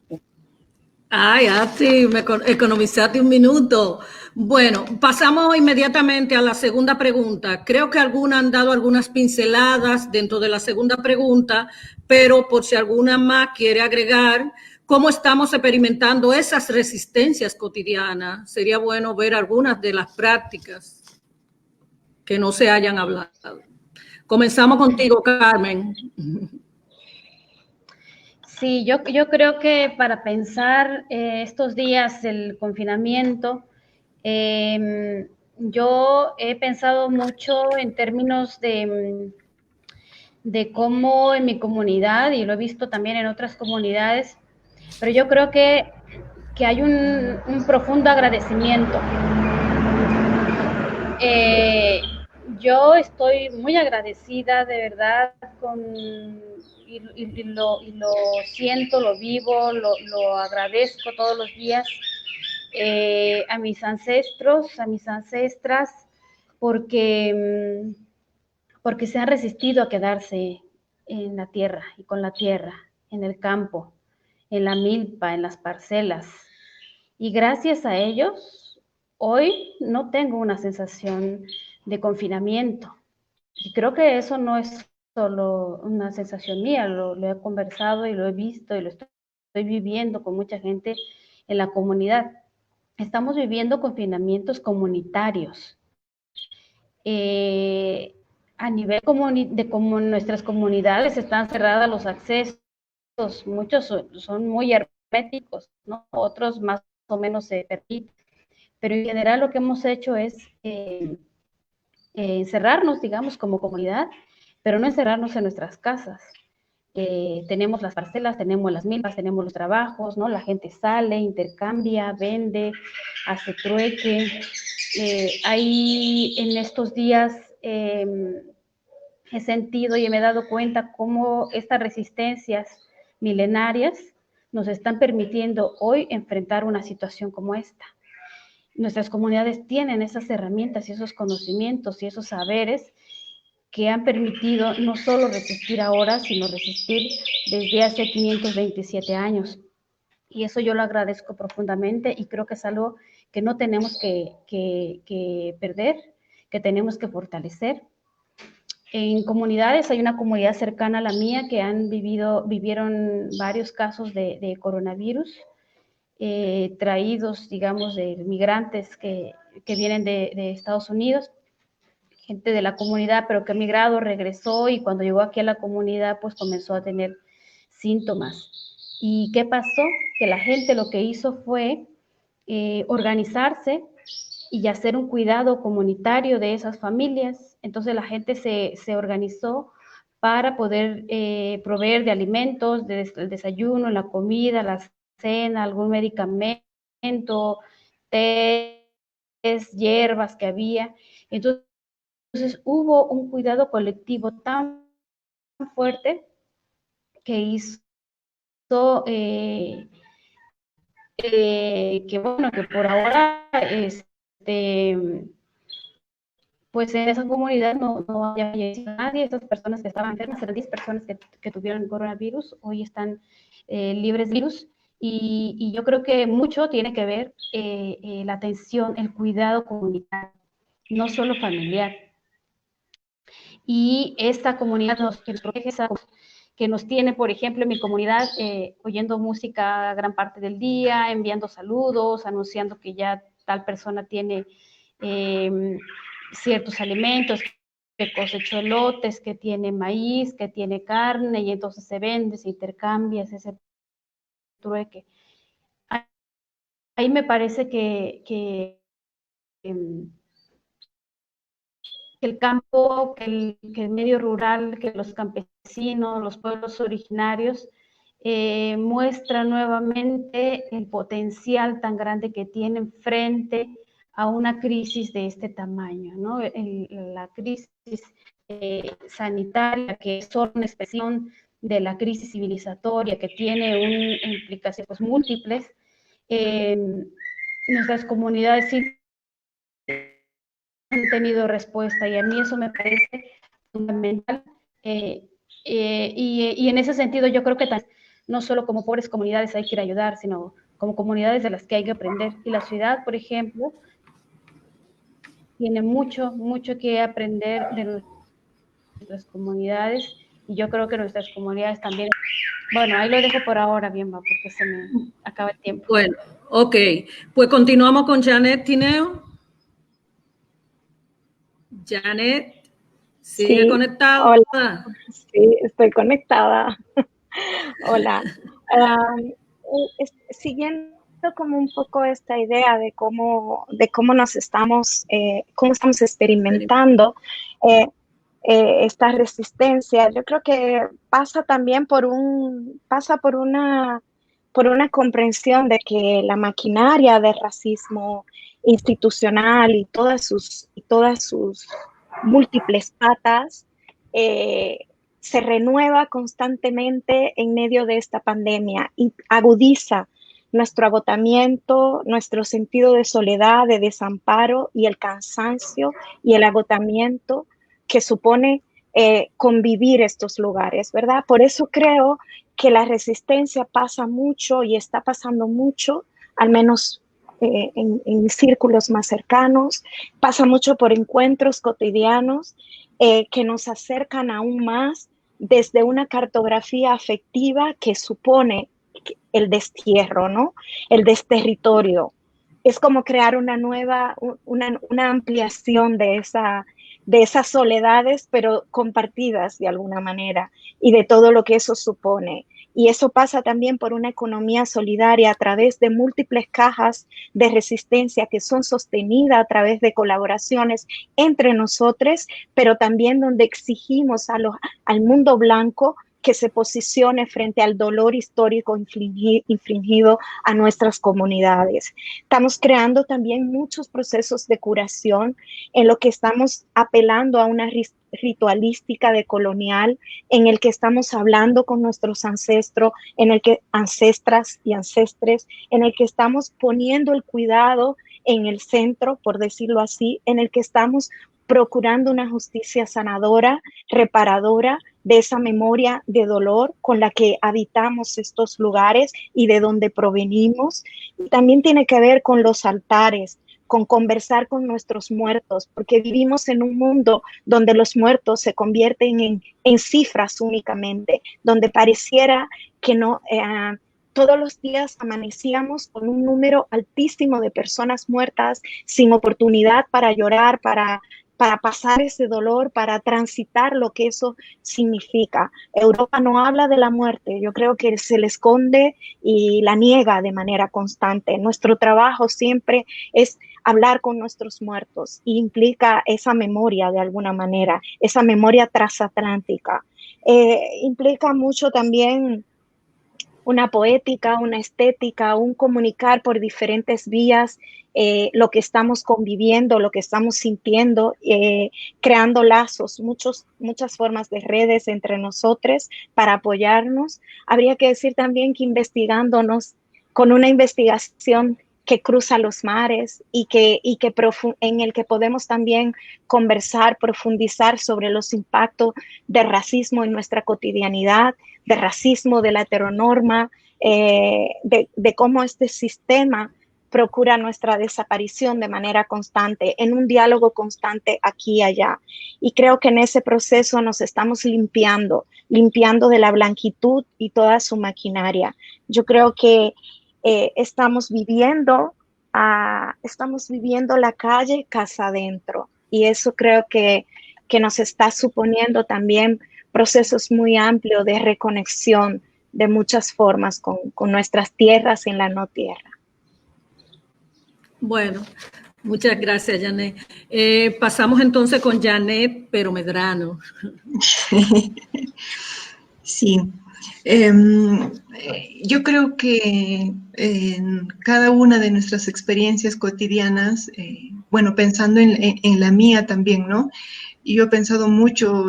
S2: Ay, sí, me economizaste un minuto. Bueno, pasamos inmediatamente a la segunda pregunta. Creo que algunas han dado algunas pinceladas dentro de la segunda pregunta, pero por si alguna más quiere agregar, ¿cómo estamos experimentando esas resistencias cotidianas? Sería bueno ver algunas de las prácticas que no se hayan hablado. Comenzamos contigo, Carmen.
S4: Sí, yo creo que para pensar estos días del confinamiento, yo he pensado mucho en términos de cómo en mi comunidad, y lo he visto también en otras comunidades, pero yo creo que hay un profundo agradecimiento. Yo estoy muy agradecida, de verdad, y lo siento, lo vivo, lo agradezco todos los días a mis ancestros, a mis ancestras, porque se han resistido a quedarse en la tierra y con la tierra, en el campo, en la milpa, en las parcelas. Y gracias a ellos, hoy no tengo una sensación de confinamiento. Y creo que eso no es solo una sensación mía, lo he conversado y lo he visto y lo estoy viviendo con mucha gente en la comunidad. Estamos viviendo confinamientos comunitarios. A nivel de como nuestras comunidades están cerradas los accesos, muchos son muy herméticos, ¿no? Otros más o menos se permiten, pero en general lo que hemos hecho es encerrarnos, digamos, como comunidad, pero no encerrarnos en nuestras casas. Tenemos las parcelas, tenemos las milpas, tenemos los trabajos, ¿no? La gente sale, intercambia, vende, hace trueque. Ahí en estos días he sentido y me he dado cuenta cómo estas resistencias milenarias nos están permitiendo hoy enfrentar una situación como esta. Nuestras comunidades tienen esas herramientas y esos conocimientos y esos saberes que han permitido no solo resistir ahora, sino resistir desde hace 527 años. Y eso yo lo agradezco profundamente y creo que es algo que no tenemos que perder, que tenemos que fortalecer. En comunidades, hay una comunidad cercana a la mía que vivieron varios casos de coronavirus, traídos, digamos, de migrantes que vienen de Estados Unidos, gente de la comunidad, pero que ha migrado, regresó, y cuando llegó aquí a la comunidad, pues comenzó a tener síntomas. ¿Y qué pasó? Que la gente lo que hizo fue organizarse y hacer un cuidado comunitario de esas familias. Entonces la gente se organizó para poder proveer de alimentos, el desayuno, la comida, la cena, algún medicamento, té, hierbas que había. Entonces hubo un cuidado colectivo tan fuerte que hizo que bueno, que por ahora pues en esa comunidad no haya fallecido nadie. Estas personas que estaban enfermas, eran 10 personas que tuvieron coronavirus, hoy están libres de virus, y yo creo que mucho tiene que ver la atención, el cuidado comunitario, no solo familiar. Y esta comunidad que nos protege, que nos tiene, por ejemplo, en mi comunidad, oyendo música gran parte del día, enviando saludos, anunciando que ya tal persona tiene ciertos alimentos, que cosechó elotes, que tiene maíz, que tiene carne, y entonces se vende, se intercambia, ese trueque. Ahí me parece que el campo, que el medio rural, que los campesinos, los pueblos originarios, muestra nuevamente el potencial tan grande que tienen frente a una crisis de este tamaño, ¿no? La crisis sanitaria, que es solo una expresión de la crisis civilizatoria, que tiene implicaciones pues, múltiples. Nuestras comunidades sí han tenido respuesta, y a mí eso me parece fundamental, y en ese sentido yo creo que no solo como pobres comunidades hay que ir a ayudar, sino como comunidades de las que hay que aprender. Y la ciudad, por ejemplo, tiene mucho que aprender de nuestras comunidades, y yo creo que nuestras comunidades también. Bueno, ahí lo dejo por ahora, Bienva, porque se me acaba el tiempo.
S2: Bueno, ok. Pues continuamos con Janet Tineo. Janet, ¿sigue conectada?
S5: Hola. Sí, estoy conectada. Hola. Siguiendo como un poco esta idea de cómo nos estamos, cómo estamos experimentando esta resistencia, yo creo que pasa también por una comprensión de que la maquinaria del racismo institucional y todas sus múltiples patas se renueva constantemente en medio de esta pandemia y agudiza nuestro agotamiento, nuestro sentido de soledad, de desamparo y el cansancio y el agotamiento que supone convivir estos lugares, ¿verdad? Por eso creo que la resistencia pasa mucho y está pasando mucho, al menos en círculos más cercanos, pasa mucho por encuentros cotidianos que nos acercan aún más desde una cartografía afectiva que supone el destierro, ¿no? El desterritorio. Es como crear una nueva, una ampliación de esas soledades, pero compartidas de alguna manera, y de todo lo que eso supone. Y eso pasa también por una economía solidaria a través de múltiples cajas de resistencia que son sostenidas a través de colaboraciones entre nosotros, pero también donde exigimos al mundo blanco que se posicione frente al dolor histórico infligido a nuestras comunidades. Estamos creando también muchos procesos de curación en lo que estamos apelando a una ritualística decolonial, en el que estamos hablando con nuestros ancestros, ancestras y ancestres, en el que estamos poniendo el cuidado en el centro, por decirlo así, en el que estamos procurando una justicia sanadora, reparadora de esa memoria de dolor con la que habitamos estos lugares y de donde provenimos. Y también tiene que ver con los altares, con conversar con nuestros muertos, porque vivimos en un mundo donde los muertos se convierten en cifras únicamente, donde pareciera que no, todos los días amanecíamos con un número altísimo de personas muertas sin oportunidad para llorar, para pasar ese dolor, para transitar lo que eso significa. Europa no habla de la muerte, yo creo que se le esconde y la niega de manera constante. Nuestro trabajo siempre es hablar con nuestros muertos y implica esa memoria de alguna manera, esa memoria transatlántica. Implica mucho también una poética, una estética, un comunicar por diferentes vías lo que estamos conviviendo, lo que estamos sintiendo, creando lazos, muchas formas de redes entre nosotros para apoyarnos. Habría que decir también que investigándonos con una investigación que cruza los mares y en el que podemos también conversar, profundizar sobre los impactos del racismo en nuestra cotidianidad, de racismo, de la heteronorma, de cómo este sistema procura nuestra desaparición de manera constante, en un diálogo constante aquí y allá. Y creo que en ese proceso nos estamos limpiando de la blanquitud y toda su maquinaria. Yo creo que estamos viviendo la calle casa adentro, y eso creo que nos está suponiendo también procesos muy amplios de reconexión de muchas formas con nuestras tierras en la no tierra.
S2: Bueno, muchas gracias, Janet. Pasamos entonces con Janet, pero Medrano.
S6: Sí. Yo creo que en cada una de nuestras experiencias cotidianas, bueno, pensando en la mía también, ¿no? Y yo he pensado mucho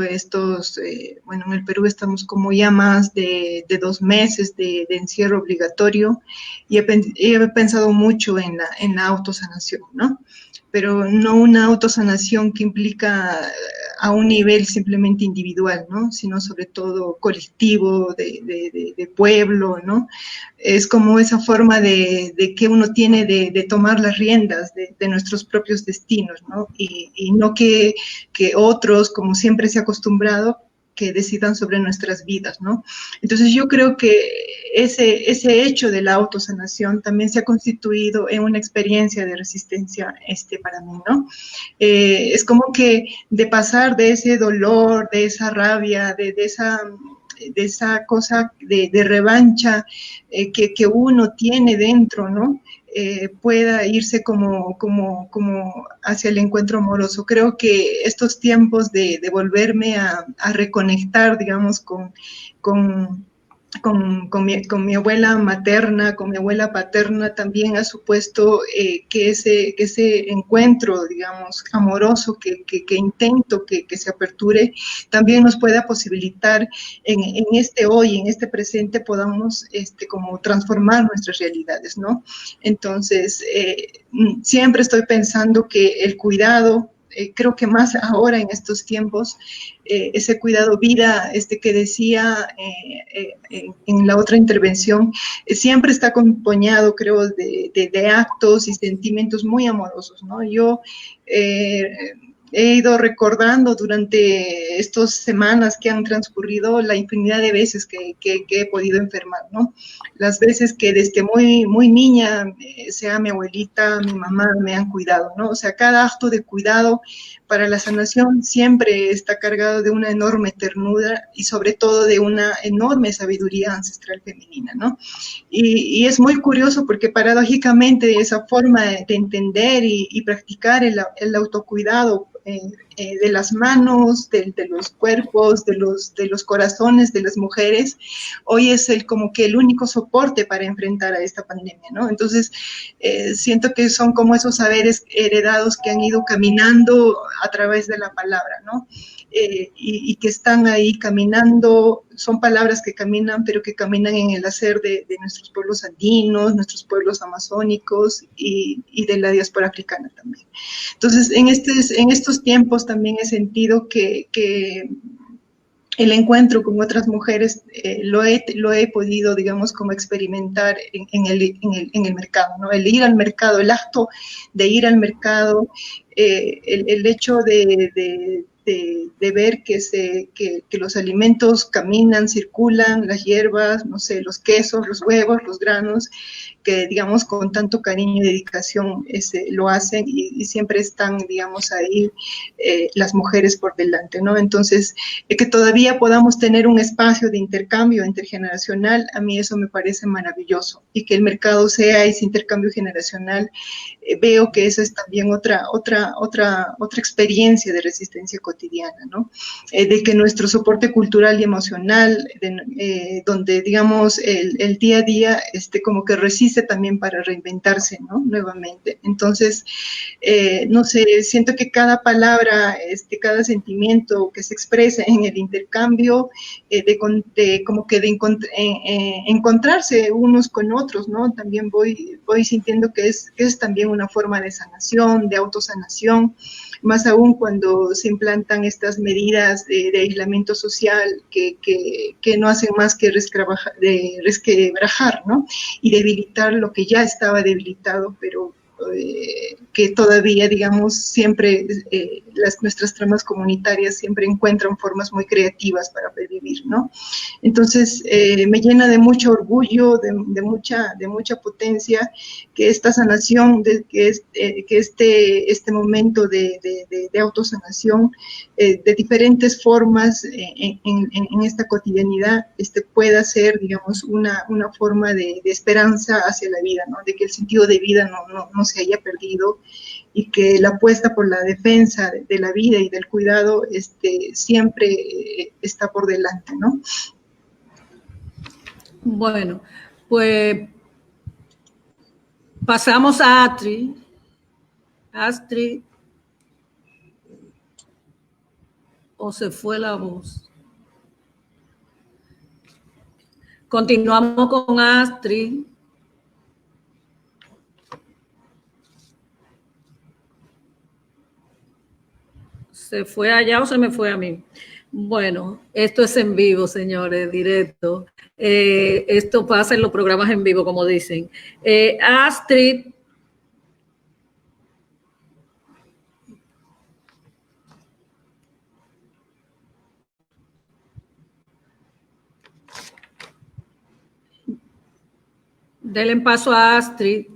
S6: bueno, en el Perú estamos como ya más de 2 meses de encierro obligatorio, y he pensado mucho en la autosanación, ¿no? Pero no una autosanación que implica a un nivel simplemente individual, ¿no? Sino sobre todo colectivo, de pueblo, ¿no? Es como esa forma de que uno tiene de tomar las riendas de nuestros propios destinos, ¿no? Y no que otros, como siempre se ha acostumbrado, que decidan sobre nuestras vidas, ¿no? Entonces yo creo que ese hecho de la autosanación también se ha constituido en una experiencia de resistencia para mí, ¿no? Es como que de pasar de ese dolor, de esa rabia, de esa cosa de revancha que uno tiene dentro, ¿no? Pueda irse como hacia el encuentro amoroso. Creo que estos tiempos de volverme a reconectar, digamos, con mi abuela materna, con mi abuela paterna, también ha supuesto que ese encuentro, digamos, amoroso que intento que se aperture, también nos pueda posibilitar en este hoy, en este presente, podamos como transformar nuestras realidades, ¿no? Entonces, siempre estoy pensando que el cuidado, creo que más ahora en estos tiempos, ese cuidado vida, que decía en la otra intervención, siempre está acompañado, creo, de actos y sentimientos muy amorosos, ¿no? Yo he ido recordando durante estas semanas que han transcurrido la infinidad de veces que he podido enfermar, ¿no? Las veces que desde muy, muy niña, sea mi abuelita, mi mamá, me han cuidado, ¿no? O sea, cada acto de cuidado para la sanación siempre está cargado de una enorme ternura y sobre todo de una enorme sabiduría ancestral femenina, ¿no? Y es muy curioso porque paradójicamente esa forma de entender y practicar el autocuidado de las manos, de los cuerpos, de los corazones de las mujeres, hoy es como que el único soporte para enfrentar a esta pandemia, ¿no? Entonces, siento que son como esos saberes heredados que han ido caminando a través de la palabra, ¿no? Y que están ahí caminando, son palabras que caminan, pero que caminan en el hacer de nuestros pueblos andinos, nuestros pueblos amazónicos y de la diáspora africana también. Entonces, en estos tiempos también he sentido que el encuentro con otras mujeres lo he podido, digamos, como experimentar en el mercado, ¿no? El ir al mercado, el acto de ir al mercado, el hecho de ver que los alimentos caminan, circulan, las hierbas, no sé, los quesos, los huevos, los granos, que digamos con tanto cariño y dedicación lo hacen y siempre están, digamos, ahí las mujeres por delante, ¿no? Entonces, que todavía podamos tener un espacio de intercambio intergeneracional, a mí eso me parece maravilloso, y que el mercado sea ese intercambio generacional, veo que eso es también otra experiencia de resistencia cotidiana, ¿no? De que nuestro soporte cultural y emocional, donde digamos el día a día como que resiste también para reinventarse, ¿no? Nuevamente. Entonces, no sé, siento que cada palabra, cada sentimiento que se expresa en el intercambio, encontrarse unos con otros, ¿no? También voy sintiendo que es también una forma de sanación, de autosanación, más aún cuando se implantan estas medidas de aislamiento social que no hacen más que resquebrajar, ¿no? Y debilitar lo que ya estaba debilitado, pero que todavía, digamos, siempre nuestras tramas comunitarias siempre encuentran formas muy creativas para pervivir, ¿no? Entonces, me llena de mucho orgullo, de mucha potencia, que esta sanación, que este momento de autosanación, de diferentes formas en esta cotidianidad, pueda ser, digamos, una forma de esperanza hacia la vida, ¿no? De que el sentido de vida no se haya perdido, y que la apuesta por la defensa de la vida y del cuidado siempre está por delante, ¿no?
S2: Bueno, pues pasamos a Astrid. Astrid, o se fue la voz. Continuamos con Astrid. ¿Se fue allá o se me fue a mí? Bueno, esto es en vivo, señores, directo. Esto pasa en los programas en vivo, como dicen. Astrid. Denle paso a Astrid.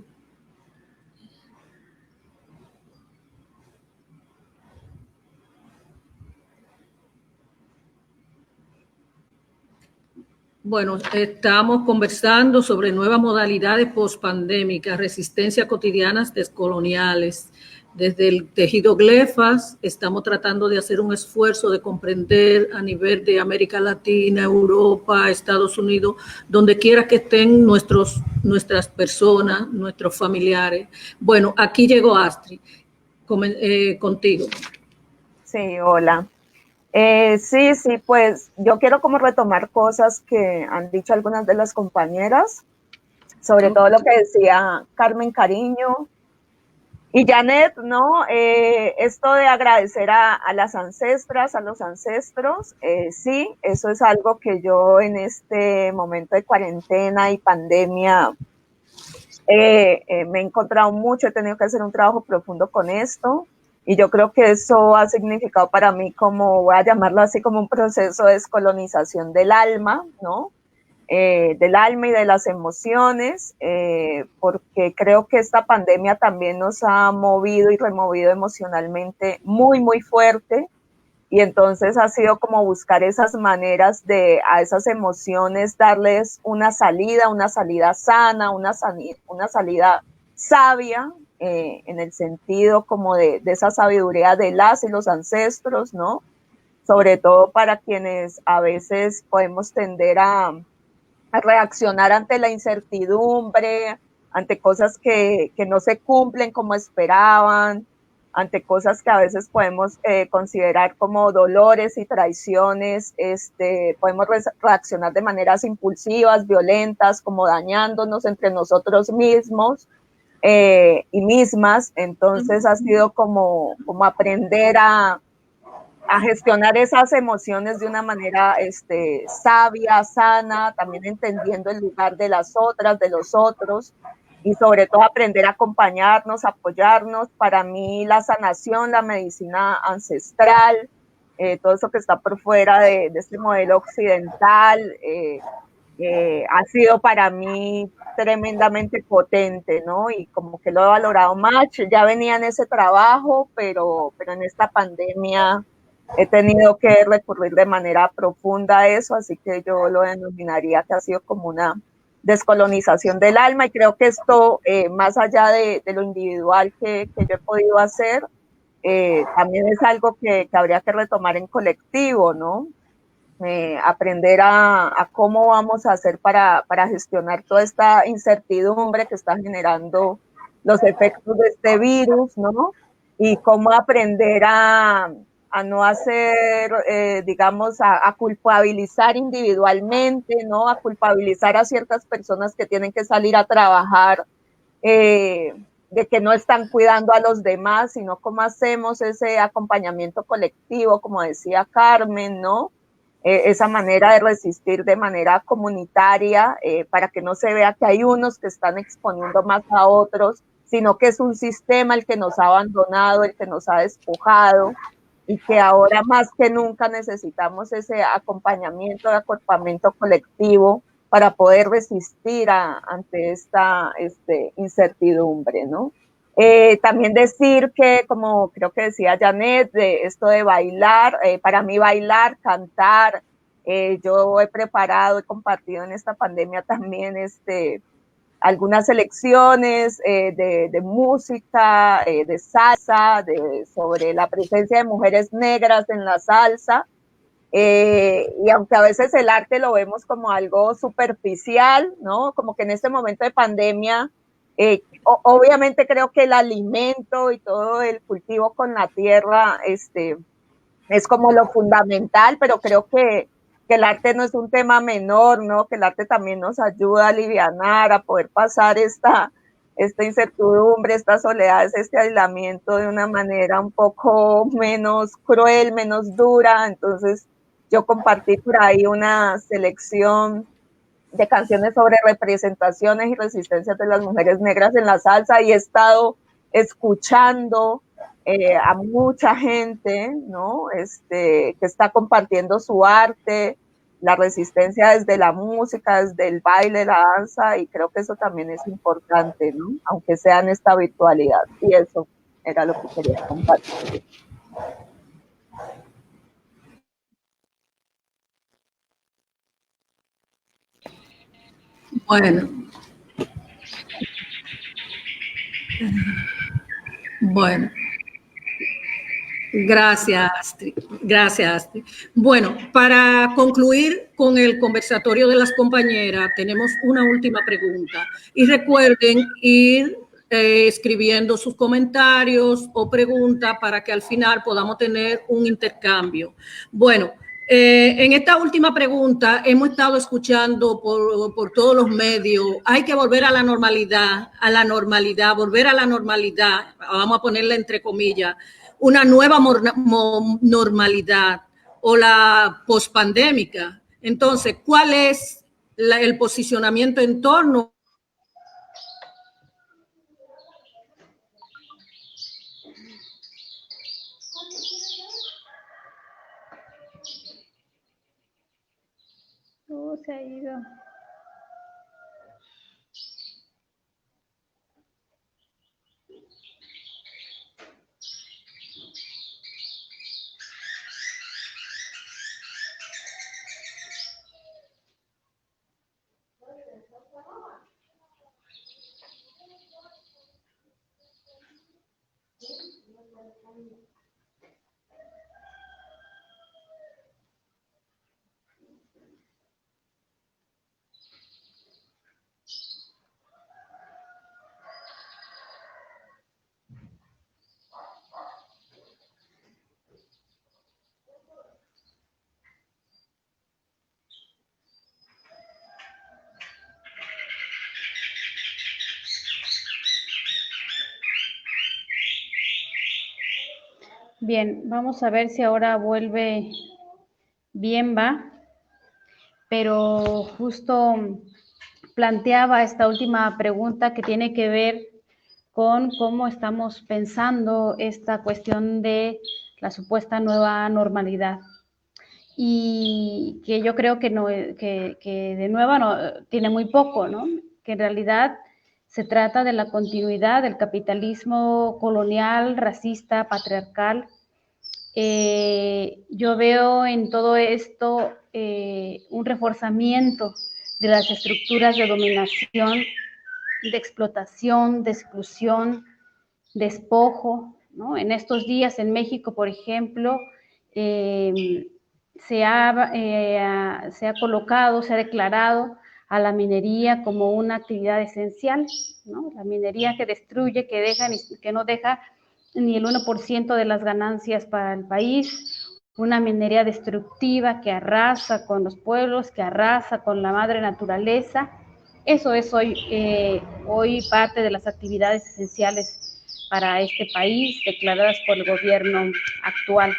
S2: Bueno, estamos conversando sobre nuevas modalidades pospandémicas, resistencias cotidianas descoloniales. Desde el tejido Glefas estamos tratando de hacer un esfuerzo de comprender a nivel de América Latina, Europa, Estados Unidos, donde quiera que estén nuestras personas, nuestros familiares. Bueno, aquí llegó Astrid, contigo.
S7: Sí, hola. Sí, pues yo quiero como retomar cosas que han dicho algunas de las compañeras, sobre todo lo que decía Carmen Cariño y Janet, ¿no? Esto de agradecer a las ancestras, a los ancestros, sí, eso es algo que yo en este momento de cuarentena y pandemia me he encontrado mucho, he tenido que hacer un trabajo profundo con esto. Y yo creo que eso ha significado para mí, como voy a llamarlo así, como un proceso de descolonización del alma, ¿no? Del alma y de las emociones, porque creo que esta pandemia también nos ha movido y removido emocionalmente muy, muy fuerte. Y entonces ha sido como buscar esas maneras de a esas emociones darles una salida sana, una salida sabia, en el sentido como de esa sabiduría de las y los ancestros, ¿no? Sobre todo para quienes a veces podemos tender a reaccionar ante la incertidumbre, ante cosas que no se cumplen como esperaban, ante cosas que a veces podemos considerar como dolores y traiciones, podemos reaccionar de maneras impulsivas, violentas, como dañándonos entre nosotros mismos. Y mismas, entonces ha sido como aprender a a gestionar esas emociones de una manera sabia, sana, también entendiendo el lugar de las otras, de los otros, y sobre todo aprender a acompañarnos, apoyarnos. Para mí la sanación, la medicina ancestral, todo eso que está por fuera de este modelo occidental, ha sido para mí tremendamente potente, ¿no? Y como que lo he valorado más. Ya venía en ese trabajo, pero en esta pandemia he tenido que recurrir de manera profunda a eso, así que yo lo denominaría que ha sido como una descolonización del alma, y creo que esto, más allá de lo individual que yo he podido hacer, también es algo que habría que retomar en colectivo, ¿no? Aprender a cómo vamos a hacer para gestionar toda esta incertidumbre que está generando los efectos de este virus, ¿no? Y cómo aprender a no hacer, digamos, a culpabilizar individualmente, ¿no? A culpabilizar a ciertas personas que tienen que salir a trabajar, de que no están cuidando a los demás, sino cómo hacemos ese acompañamiento colectivo, como decía Carmen, ¿no? Esa manera de resistir de manera comunitaria, para que no se vea que hay unos que están exponiendo más a otros, sino que es un sistema el que nos ha abandonado, el que nos ha despojado, y que ahora más que nunca necesitamos ese acompañamiento, de acorpamiento colectivo para poder resistir ante esta incertidumbre, ¿no? También decir que, como creo que decía Janet, de esto de bailar, para mí bailar, cantar, yo he preparado, he compartido en esta pandemia también algunas selecciones de música, de salsa, sobre la presencia de mujeres negras en la salsa. Y aunque a veces el arte lo vemos como algo superficial, ¿no? Como que en este momento de pandemia, obviamente creo que el alimento y todo el cultivo con la tierra es como lo fundamental, pero creo que el arte no es un tema menor, ¿no? Que el arte también nos ayuda a alivianar, a poder pasar esta incertidumbre, esta soledad, este aislamiento de una manera un poco menos cruel, menos dura. Entonces, yo compartí por ahí una selección de canciones sobre representaciones y resistencias de las mujeres negras en la salsa, y he estado escuchando a mucha gente, ¿no? Que está compartiendo su arte, la resistencia desde la música, desde el baile, la danza, y creo que eso también es importante, ¿no? Aunque sea en esta virtualidad, y eso era lo que quería compartir.
S2: Bueno, gracias, Astrid. Gracias, Astrid. Bueno, para concluir con el conversatorio de las compañeras, tenemos una última pregunta. Y recuerden ir escribiendo sus comentarios o preguntas para que al final podamos tener un intercambio. Bueno, en esta última pregunta hemos estado escuchando por todos los medios, hay que volver a la normalidad, volver a la normalidad, vamos a ponerla entre comillas, una nueva normalidad o la pospandémica. Entonces, ¿cuál es el posicionamiento en torno
S4: se ha ido. Bien, vamos a ver si ahora vuelve Bienva, pero justo planteaba esta última pregunta que tiene que ver con cómo estamos pensando esta cuestión de la supuesta nueva normalidad. Y que yo creo que, no, que de nueva no, tiene muy poco, ¿no? Que en realidad se trata de la continuidad del capitalismo colonial, racista, patriarcal. Yo veo en todo esto un reforzamiento de las estructuras de dominación, de explotación, de exclusión, despojo, ¿no? En estos días en México, por ejemplo, se ha colocado, se ha declarado a la minería como una actividad esencial, ¿no? La minería que destruye, que no deja ni el 1% de las ganancias para el país, una minería destructiva que arrasa con los pueblos, que arrasa con la madre naturaleza. Eso es hoy parte de las actividades esenciales para este país, declaradas por el gobierno actual.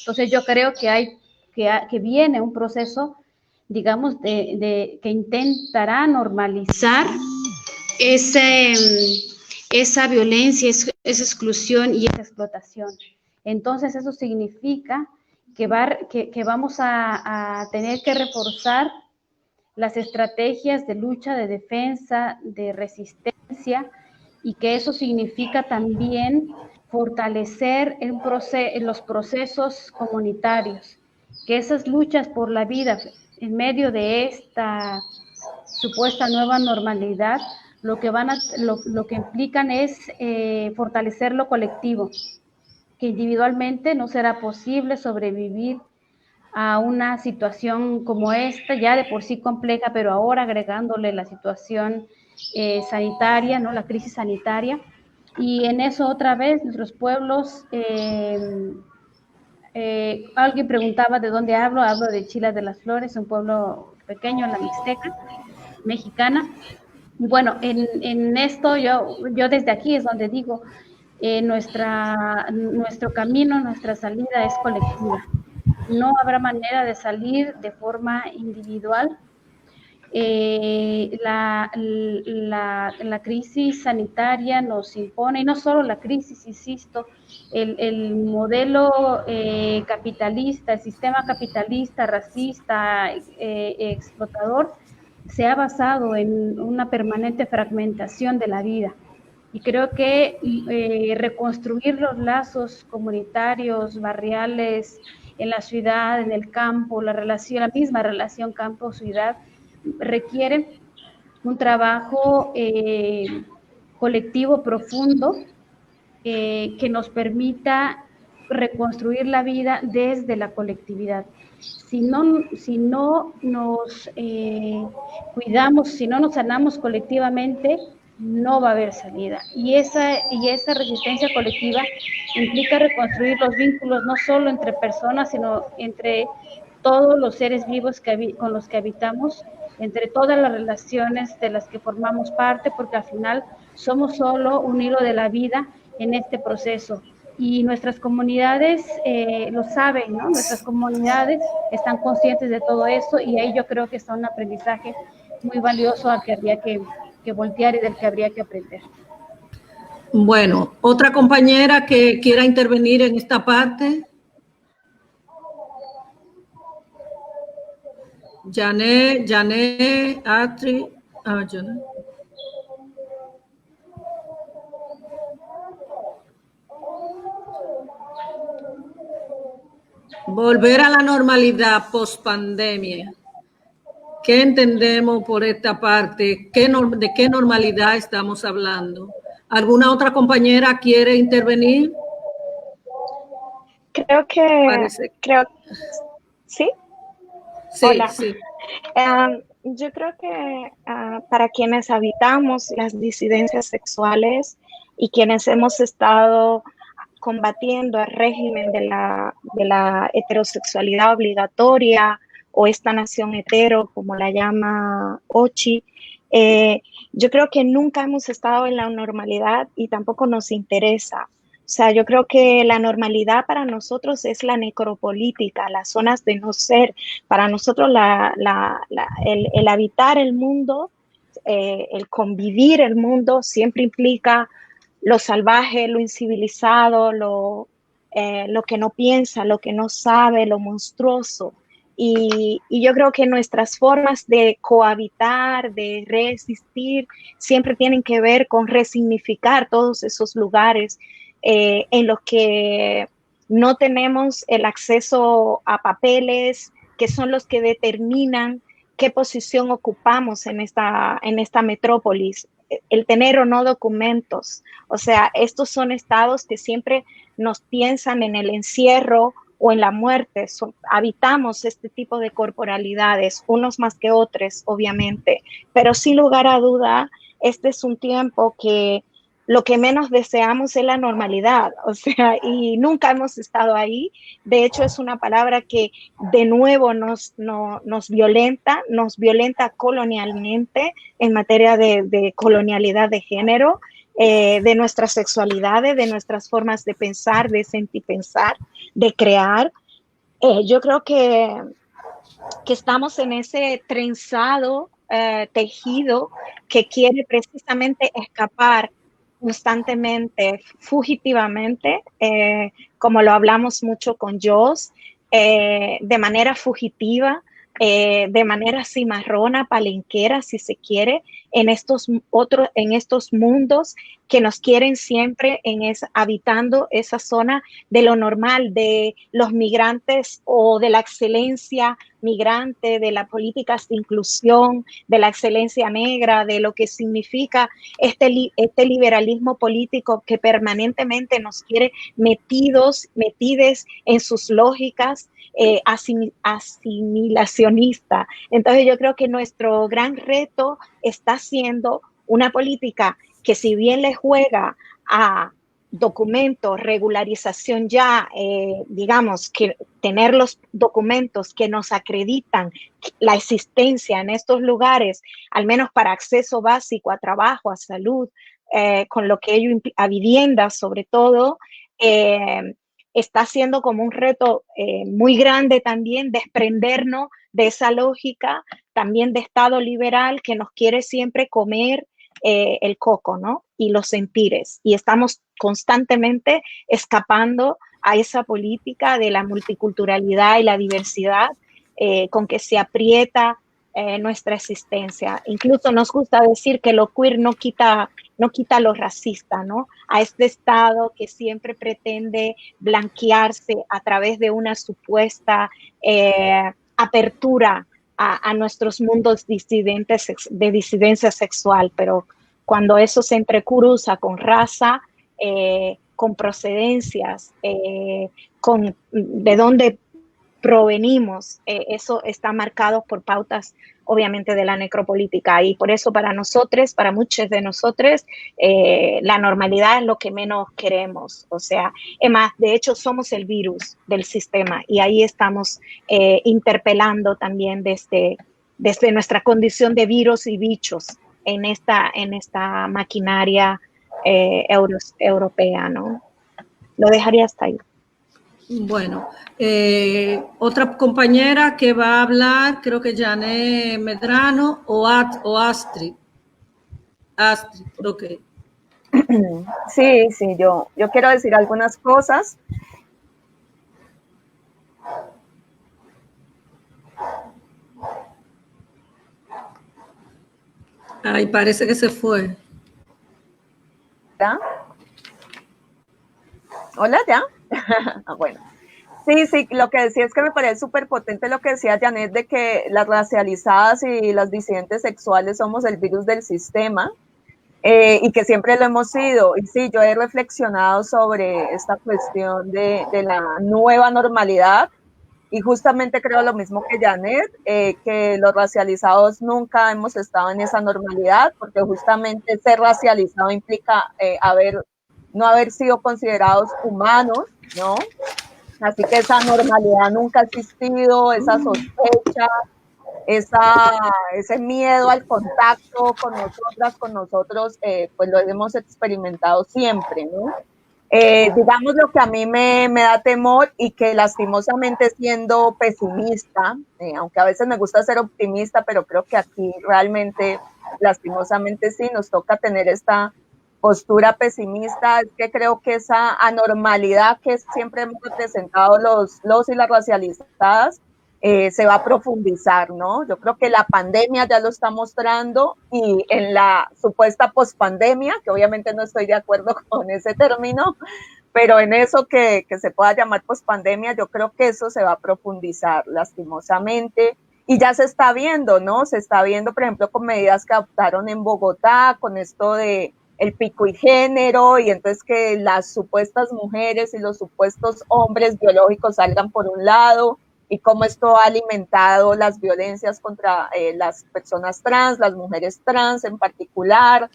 S4: Entonces yo creo que viene un proceso, digamos, que intentará normalizar esa violencia, esa exclusión y esa explotación. Entonces eso significa que vamos a tener que reforzar las estrategias de lucha, de defensa, de resistencia, y que eso significa también fortalecer los procesos comunitarios, que esas luchas por la vida en medio de esta supuesta nueva normalidad, lo que implican es fortalecer lo colectivo, que individualmente no será posible sobrevivir a una situación como esta, ya de por sí compleja, pero ahora agregándole la situación sanitaria, ¿no? La crisis sanitaria. Y en eso otra vez nuestros pueblos, alguien preguntaba de dónde hablo de Chila de las Flores, un pueblo pequeño en la Mixteca mexicana. Y bueno, en esto yo desde aquí es donde digo, nuestro camino, nuestra salida es colectiva. No habrá manera de salir de forma individual. La crisis sanitaria nos impone, y no solo la crisis, insisto, el modelo capitalista, el sistema capitalista, racista, explotador, se ha basado en una permanente fragmentación de la vida. Y creo que reconstruir los lazos comunitarios, barriales, en la ciudad, en el campo, la misma relación campo-ciudad, requiere un trabajo colectivo profundo que nos permita reconstruir la vida desde la colectividad. Si no nos cuidamos, si no nos sanamos colectivamente, no va a haber salida. Y esa resistencia colectiva implica reconstruir los vínculos no solo entre personas, sino entre todos los seres vivos con los que habitamos, entre todas las relaciones de las que formamos parte, porque al final somos solo un hilo de la vida en este proceso. Y nuestras comunidades lo saben, ¿no? Nuestras comunidades están conscientes de todo eso, y ahí yo creo que está un aprendizaje muy valioso al que habría que voltear y del que habría que aprender.
S2: Bueno, otra compañera que quiera intervenir en esta parte. Janet, Atri. Janet. Volver a la normalidad post-pandemia. ¿Qué entendemos por esta parte? ¿De qué normalidad estamos hablando? ¿Alguna otra compañera quiere intervenir?
S5: ¿Sí?
S2: Sí, hola. Sí.
S5: Yo creo que para quienes habitamos las disidencias sexuales y quienes hemos estado combatiendo el régimen de la heterosexualidad obligatoria o esta nación hetero, como la llama Ochi, yo creo que nunca hemos estado en la normalidad y tampoco nos interesa. sea, yo creo que la normalidad para nosotros es la necropolítica, las zonas de no ser. Para nosotros el habitar el mundo, el convivir el mundo siempre implica lo salvaje, lo incivilizado, lo que no piensa, lo que no sabe, lo monstruoso. Y yo creo que nuestras formas de cohabitar, de resistir, siempre tienen que ver con resignificar todos esos lugares en los que no tenemos el acceso a papeles, que son los que determinan qué posición ocupamos en esta metrópolis, el tener o no documentos. O sea, estos son estados que siempre nos piensan en el encierro o en la muerte. Habitamos este tipo de corporalidades, unos más que otros, obviamente, pero sin lugar a duda, este es un tiempo que lo que menos deseamos es la normalidad, o sea, y nunca hemos estado ahí. De hecho, es una palabra que de nuevo nos violenta colonialmente en materia de colonialidad de género, de nuestras sexualidades, de nuestras formas de pensar, de sentir pensar, de crear. Yo creo que estamos en ese trenzado, tejido que quiere precisamente escapar constantemente, fugitivamente, como lo hablamos mucho con Joss, de manera fugitiva, de manera cimarrona, palenquera, si se quiere, en estos mundos que nos quieren siempre habitando esa zona de lo normal, de los migrantes o de la excelencia migrante, de las políticas de inclusión, de la excelencia negra, de lo que significa este liberalismo político que permanentemente nos quiere metides en sus lógicas asimilacionista. Entonces yo creo que nuestro gran reto está siendo una política que, si bien le juega a documentos, regularización ya, digamos, que tener los documentos que nos acreditan la existencia en estos lugares, al menos para acceso básico a trabajo, a salud, con lo que ello a vivienda sobre todo, está siendo como un reto muy grande también desprendernos de esa lógica también de Estado liberal que nos quiere siempre comer el coco, ¿no? Y los sentires. Y estamos constantemente escapando a esa política de la multiculturalidad y la diversidad con que se aprieta nuestra existencia. Incluso nos gusta decir que lo queer no quita lo racista, ¿no? A este Estado que siempre pretende blanquearse a través de una supuesta apertura a nuestros mundos disidentes de disidencia sexual, pero cuando eso se entrecruza con raza, con procedencias, con de dónde provenimos, eso está marcado por pautas obviamente de la necropolítica, y por eso para nosotros, para muchos de nosotros, la normalidad es lo que menos queremos. O sea, es más, de hecho somos el virus del sistema, y ahí estamos interpelando también desde nuestra condición de virus y bichos en esta maquinaria europea, ¿no? Lo dejaría hasta ahí.
S2: Bueno, otra compañera que va a hablar, creo que Janet Medrano o Astrid. Astrid, ok.
S7: Sí, yo quiero decir algunas cosas.
S2: Ay, parece que se fue.
S7: ¿Ya? Hola, ¿ya? Bueno, sí, lo que decía es que me parece súper potente lo que decía Janet, de que las racializadas y las disidentes sexuales somos el virus del sistema, y que siempre lo hemos sido. Y sí, yo he reflexionado sobre esta cuestión de la nueva normalidad, y justamente creo lo mismo que Janet, que los racializados nunca hemos estado en esa normalidad, porque justamente ser racializado implica no haber sido considerados humanos, ¿no? Así que esa normalidad nunca ha existido, esa sospecha, ese miedo al contacto con nosotras, con nosotros, pues lo hemos experimentado siempre, ¿no? Digamos lo que a mí me da temor y que lastimosamente siendo pesimista, aunque a veces me gusta ser optimista, pero creo que aquí realmente lastimosamente sí nos toca tener esta postura pesimista, es que creo que esa anormalidad que siempre hemos representado los y las racializadas se va a profundizar, ¿no? Yo creo que la pandemia ya lo está mostrando y en la supuesta pospandemia, que obviamente no estoy de acuerdo con ese término, pero en eso que se pueda llamar pospandemia, yo creo que eso se va a profundizar lastimosamente y ya se está viendo, ¿no? Se está viendo, por ejemplo, con medidas que adoptaron en Bogotá, con esto de el pico y género, y entonces que las supuestas mujeres y los supuestos hombres biológicos salgan por un lado, y cómo esto ha alimentado las violencias contra las personas trans, las mujeres trans en particular,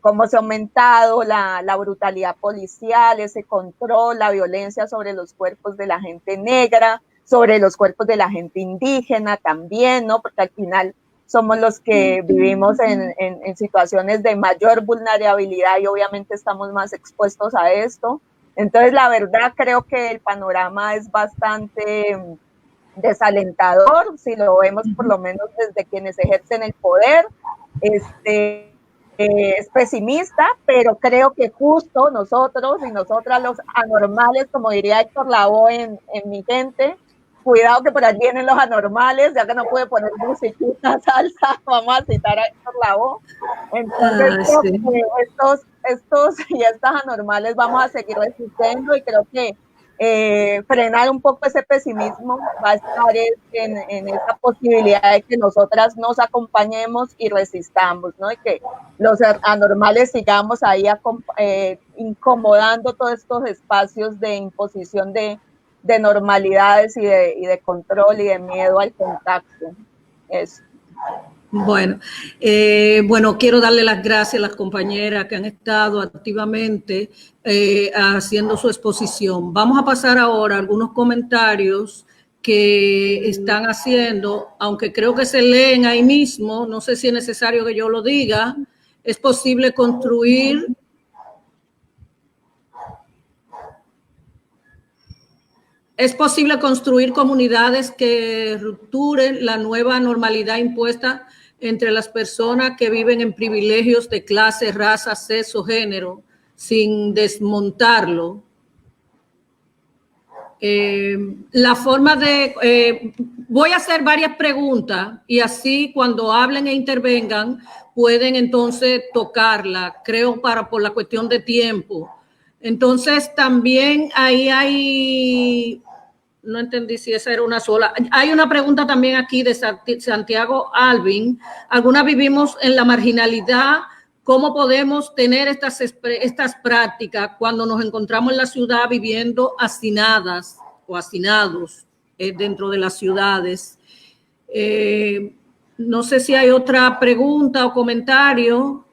S7: cómo se ha aumentado la brutalidad policial, ese control, la violencia sobre los cuerpos de la gente negra, sobre los cuerpos de la gente indígena también, ¿no? Porque al final somos los que vivimos en situaciones de mayor vulnerabilidad y obviamente estamos más expuestos a esto. Entonces, la verdad, creo que el panorama es bastante desalentador, si lo vemos por lo menos desde quienes ejercen el poder. Es pesimista, pero creo que justo nosotros y nosotras los anormales, como diría Héctor Lavoe en Mi Gente, cuidado que por ahí vienen los anormales, ya que no puede poner musiquita, salsa, vamos a citar a Héctor Lavoe. Entonces creo que estos y estas anormales vamos a seguir resistiendo y creo que frenar un poco ese pesimismo va a estar en esa posibilidad de que nosotras nos acompañemos y resistamos, ¿no? Y que los anormales sigamos ahí incomodando todos estos espacios de imposición de normalidades y de control y de miedo al contacto. Eso.
S2: Bueno, quiero darle las gracias a las compañeras que han estado activamente haciendo su exposición. Vamos a pasar ahora a algunos comentarios que están haciendo, aunque creo que se leen ahí mismo, no sé si es necesario que yo lo diga. Es posible construir comunidades que rupturen la nueva normalidad impuesta entre las personas que viven en privilegios de clase, raza, sexo, género, sin desmontarlo. La forma de... voy a hacer varias preguntas y así cuando hablen e intervengan pueden entonces tocarla, creo por la cuestión de tiempo. Entonces también ahí hay... No entendí si esa era una sola. Hay una pregunta también aquí de Santiago Alvin. Algunas vivimos en la marginalidad. ¿Cómo podemos tener estas prácticas cuando nos encontramos en la ciudad viviendo hacinadas o hacinados dentro de las ciudades? No sé si hay otra pregunta o comentario.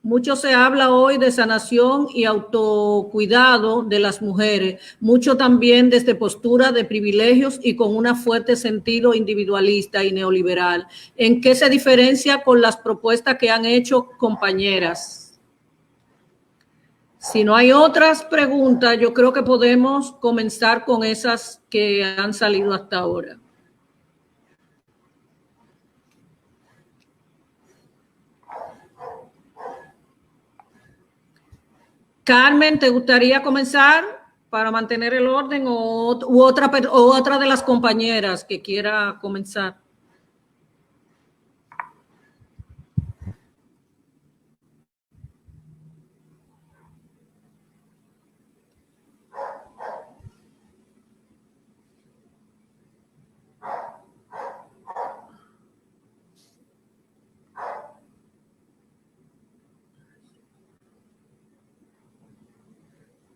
S2: Mucho se habla hoy de sanación y autocuidado de las mujeres, mucho también desde postura de privilegios y con un fuerte sentido individualista y neoliberal. ¿En qué se diferencia con las propuestas que han hecho compañeras? Si no hay otras preguntas, yo creo que podemos comenzar con esas que han salido hasta ahora. Carmen, ¿te gustaría comenzar para mantener el orden u otra de las compañeras que quiera comenzar?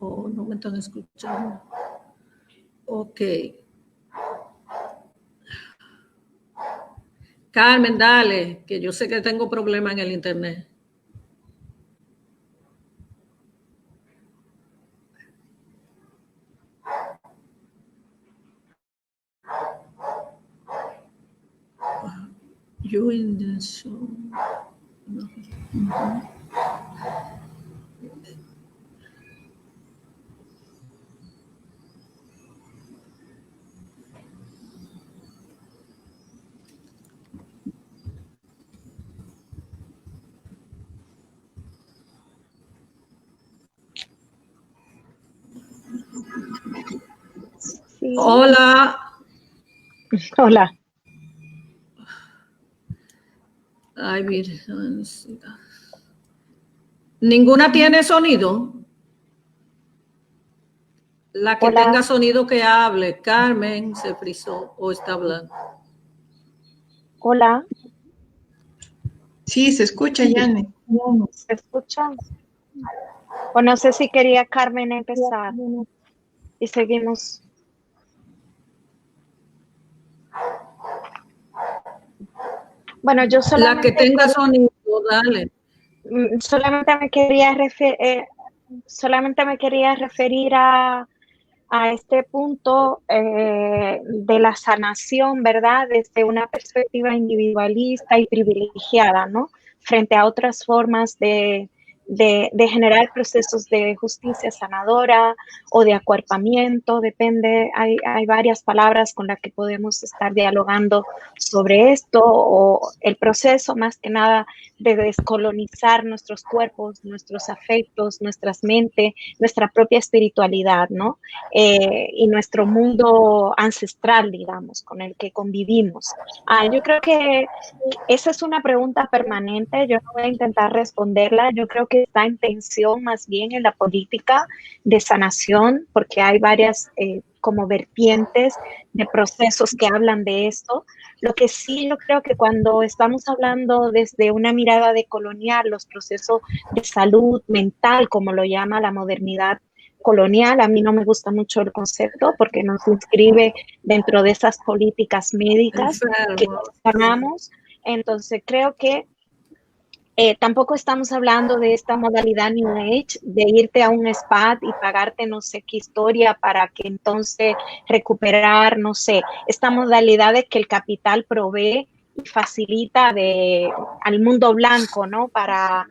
S2: Oh, no me están escuchando. Ok. Carmen, dale, que yo sé que tengo problema en el internet. You in the show.
S5: Sí.
S2: Hola.
S5: Hola.
S2: Ay, Virgen. ¿Ninguna tiene sonido? La que
S5: Hola.
S2: tenga sonido que hable. Carmen se frizó o está hablando.
S5: Hola.
S6: Sí, se escucha, Yane.
S5: ¿Se escucha? O no sé si quería Carmen empezar y seguimos. Bueno, yo
S2: La que tenga sonido, dale.
S5: solamente me quería referir a este punto de la sanación, ¿verdad? Desde una perspectiva individualista y privilegiada, ¿no? Frente a otras formas de generar procesos de justicia sanadora o de acuerpamiento, depende, hay varias palabras con las que podemos estar dialogando sobre esto, o el proceso más que nada de descolonizar nuestros cuerpos, nuestros afectos, nuestras mentes, nuestra propia espiritualidad, ¿no? Y nuestro mundo ancestral, digamos, con el que convivimos. Yo creo que esa es una pregunta permanente, yo no voy a intentar responderla, yo creo que está en tensión más bien en la política de sanación, porque hay varias como vertientes de procesos que hablan de esto. Lo que sí yo creo que cuando estamos hablando desde una mirada decolonial, los procesos de salud mental, como lo llama la modernidad colonial, a mí no me gusta mucho el concepto porque nos inscribe dentro de esas políticas médicas que sanamos. Entonces creo que tampoco estamos hablando de esta modalidad New Age, de irte a un spa y pagarte no sé qué historia para que entonces recuperar, no sé, esta modalidad de que el capital provee y facilita al mundo blanco, ¿no? Para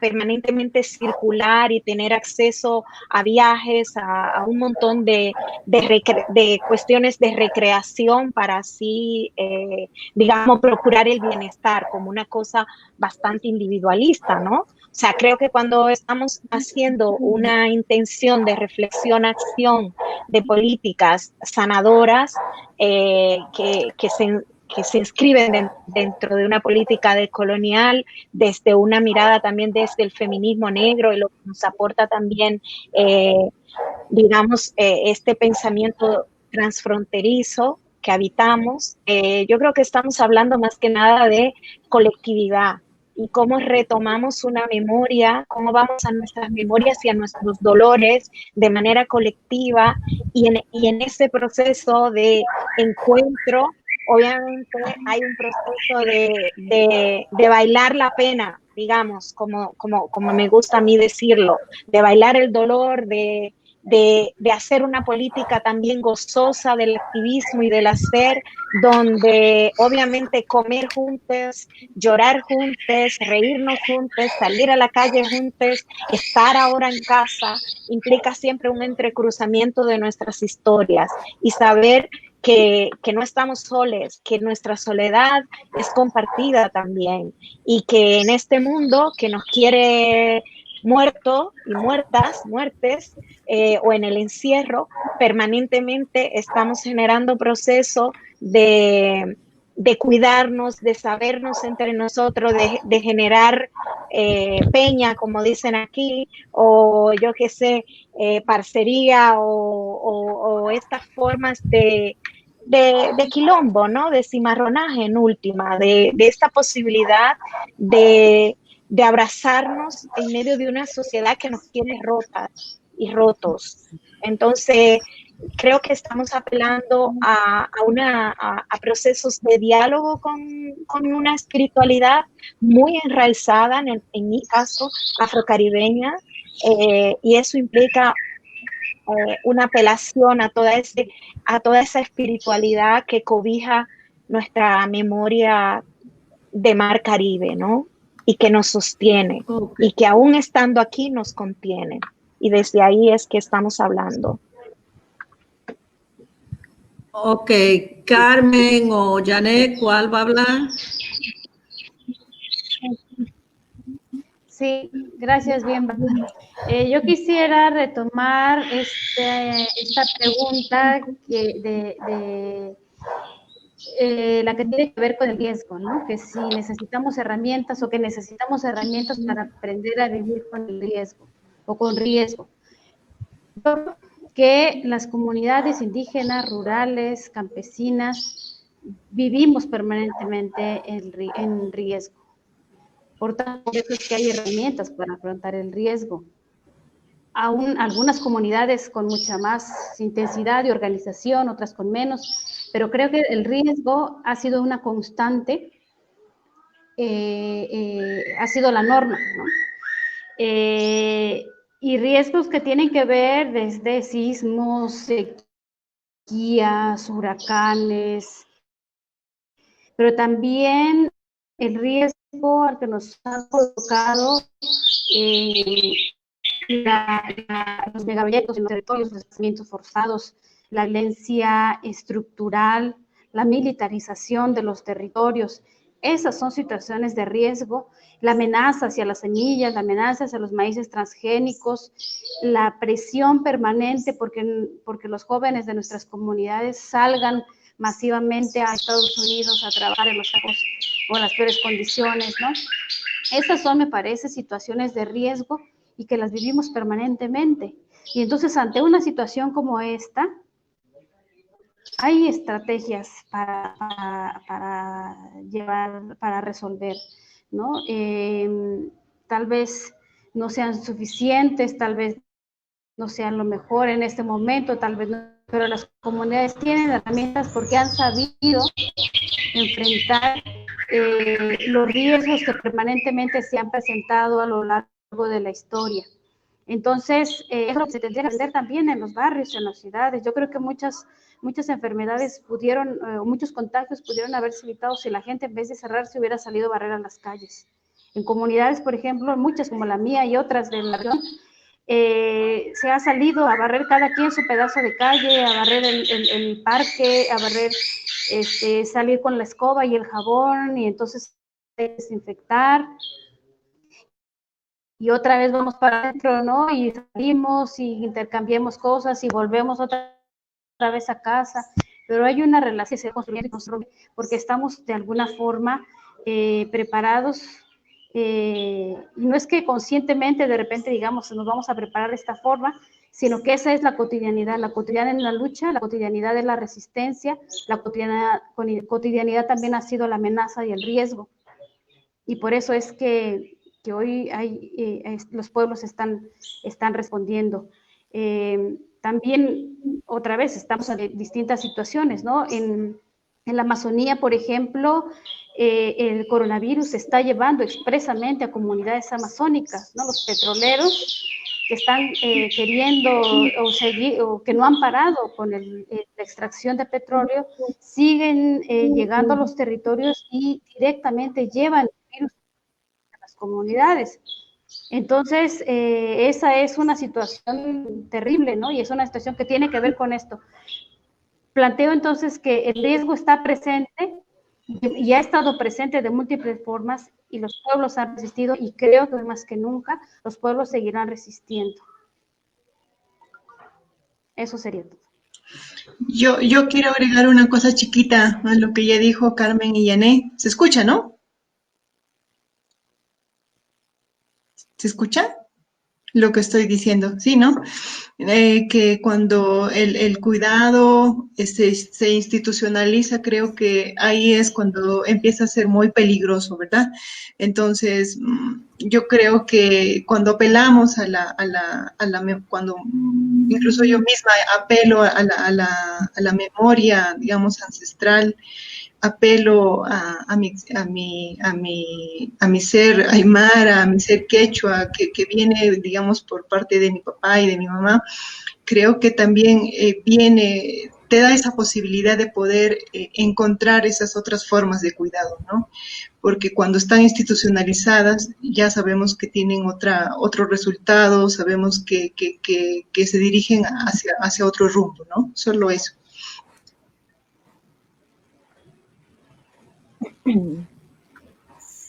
S5: permanentemente circular y tener acceso a viajes, a un montón de cuestiones de recreación para así, digamos, procurar el bienestar como una cosa bastante individualista, ¿no? O sea, creo que cuando estamos haciendo una intención de reflexión, acción de políticas sanadoras que se inscriben dentro de una política decolonial, desde una mirada también desde el feminismo negro y lo que nos aporta también, digamos, este pensamiento transfronterizo que habitamos, yo creo que estamos hablando más que nada de colectividad y cómo retomamos una memoria, cómo vamos a nuestras memorias y a nuestros dolores de manera colectiva y en ese proceso de encuentro, obviamente hay un proceso de bailar la pena, digamos, como me gusta a mí decirlo, de bailar el dolor, de hacer una política también gozosa del activismo y del hacer, donde obviamente comer juntos, llorar juntos, reírnos juntos, salir a la calle juntos, estar ahora en casa, implica siempre un entrecruzamiento de nuestras historias y saber que no estamos solos, que nuestra soledad es compartida también y que en este mundo que nos quiere muertos y muertes, o en el encierro, permanentemente estamos generando procesos de cuidarnos, de sabernos entre nosotros, de generar peña, como dicen aquí, o yo qué sé, parcería o estas formas de quilombo, ¿no? De cimarronaje en última, de esta posibilidad de abrazarnos en medio de una sociedad que nos tiene rotas y rotos. Entonces, creo que estamos apelando a procesos de diálogo con una espiritualidad muy enraizada, en mi caso, afrocaribeña, y eso implica una apelación a toda esa espiritualidad que cobija nuestra memoria de mar Caribe, ¿no? y que nos sostiene y que aún estando aquí nos contiene. Y desde ahí es que estamos hablando.
S2: Ok, Carmen o Janet, ¿cuál va a hablar?
S4: Sí, gracias, bien. Yo quisiera retomar esta pregunta la que tiene que ver con el riesgo, ¿no? Que si necesitamos herramientas o que necesitamos herramientas para aprender a vivir con el riesgo o con riesgo. Que las comunidades indígenas, rurales, campesinas, vivimos permanentemente en riesgo. Por tanto, por eso es que hay herramientas para afrontar el riesgo. Aún algunas comunidades con mucha más intensidad de organización, otras con menos, pero creo que el riesgo ha sido una constante, ha sido la norma, ¿no? Y riesgos que tienen que ver desde sismos, sequías, huracanes, pero también el riesgo al que nos ha colocado los megaproyectos en los territorios, los desplazamientos forzados, la violencia estructural, la militarización de los territorios. Esas son situaciones de riesgo, la amenaza hacia las semillas, la amenaza hacia los maíces transgénicos, la presión permanente porque los jóvenes de nuestras comunidades salgan masivamente a Estados Unidos a trabajar en los campos o en las peores condiciones, ¿no? Esas son, me parece, situaciones de riesgo y que las vivimos permanentemente. Y entonces, ante una situación como esta, hay estrategias para resolver, ¿no? Tal vez no sean suficientes, tal vez no sean lo mejor en este momento, tal vez no, pero las comunidades tienen herramientas porque han sabido enfrentar los riesgos que permanentemente se han presentado a lo largo de la historia. Entonces, es lo que se tendría que hacer también en los barrios, en las ciudades. Yo creo que muchas enfermedades muchos contagios pudieron haberse evitado si la gente en vez de cerrarse hubiera salido a barrer a las calles. En comunidades, por ejemplo, muchas como la mía y otras de la región, se ha salido a barrer cada quien su pedazo de calle, a barrer el parque, a barrer, salir con la escoba y el jabón y entonces desinfectar. Y otra vez vamos para adentro, ¿no? Y salimos y intercambiamos cosas y volvemos otra vez a casa. Pero hay una relación que se construye porque estamos de alguna forma preparados. Y no es que conscientemente de repente digamos nos vamos a preparar de esta forma, sino que esa es la cotidianidad en la lucha, la cotidianidad de la resistencia, la cotidianidad también ha sido la amenaza y el riesgo. Y por eso es que hoy los pueblos están respondiendo. También, otra vez, estamos en distintas situaciones, ¿no? En la Amazonía, por ejemplo, el coronavirus se está llevando expresamente a comunidades amazónicas, ¿no? Los petroleros que están queriendo o que no han parado con la extracción de petróleo, siguen llegando a los territorios y directamente llevan el virus a las comunidades. Entonces, esa es una situación terrible, ¿no? Y es una situación que tiene que ver con esto. Planteo entonces que el riesgo está presente y ha estado presente de múltiples formas y los pueblos han resistido y creo que más que nunca los pueblos seguirán resistiendo. Eso sería todo.
S6: Yo quiero agregar una cosa chiquita a lo que ya dijo Carmen y Yané. ¿Se escucha, no? ¿Se escucha lo que estoy diciendo? Sí, ¿no? Que cuando el cuidado se institucionaliza, creo que ahí es cuando empieza a ser muy peligroso, ¿verdad? Entonces, yo creo que cuando apelamos cuando incluso yo misma apelo a la memoria, digamos, ancestral, apelo a mi ser aymara, a mi ser quechua, que viene, digamos, por parte de mi papá y de mi mamá, creo que también viene te da esa posibilidad de poder encontrar esas otras formas de cuidado, ¿no? Porque cuando están institucionalizadas ya sabemos que tienen otro resultado, sabemos que se dirigen hacia otro rumbo, ¿no? Solo eso.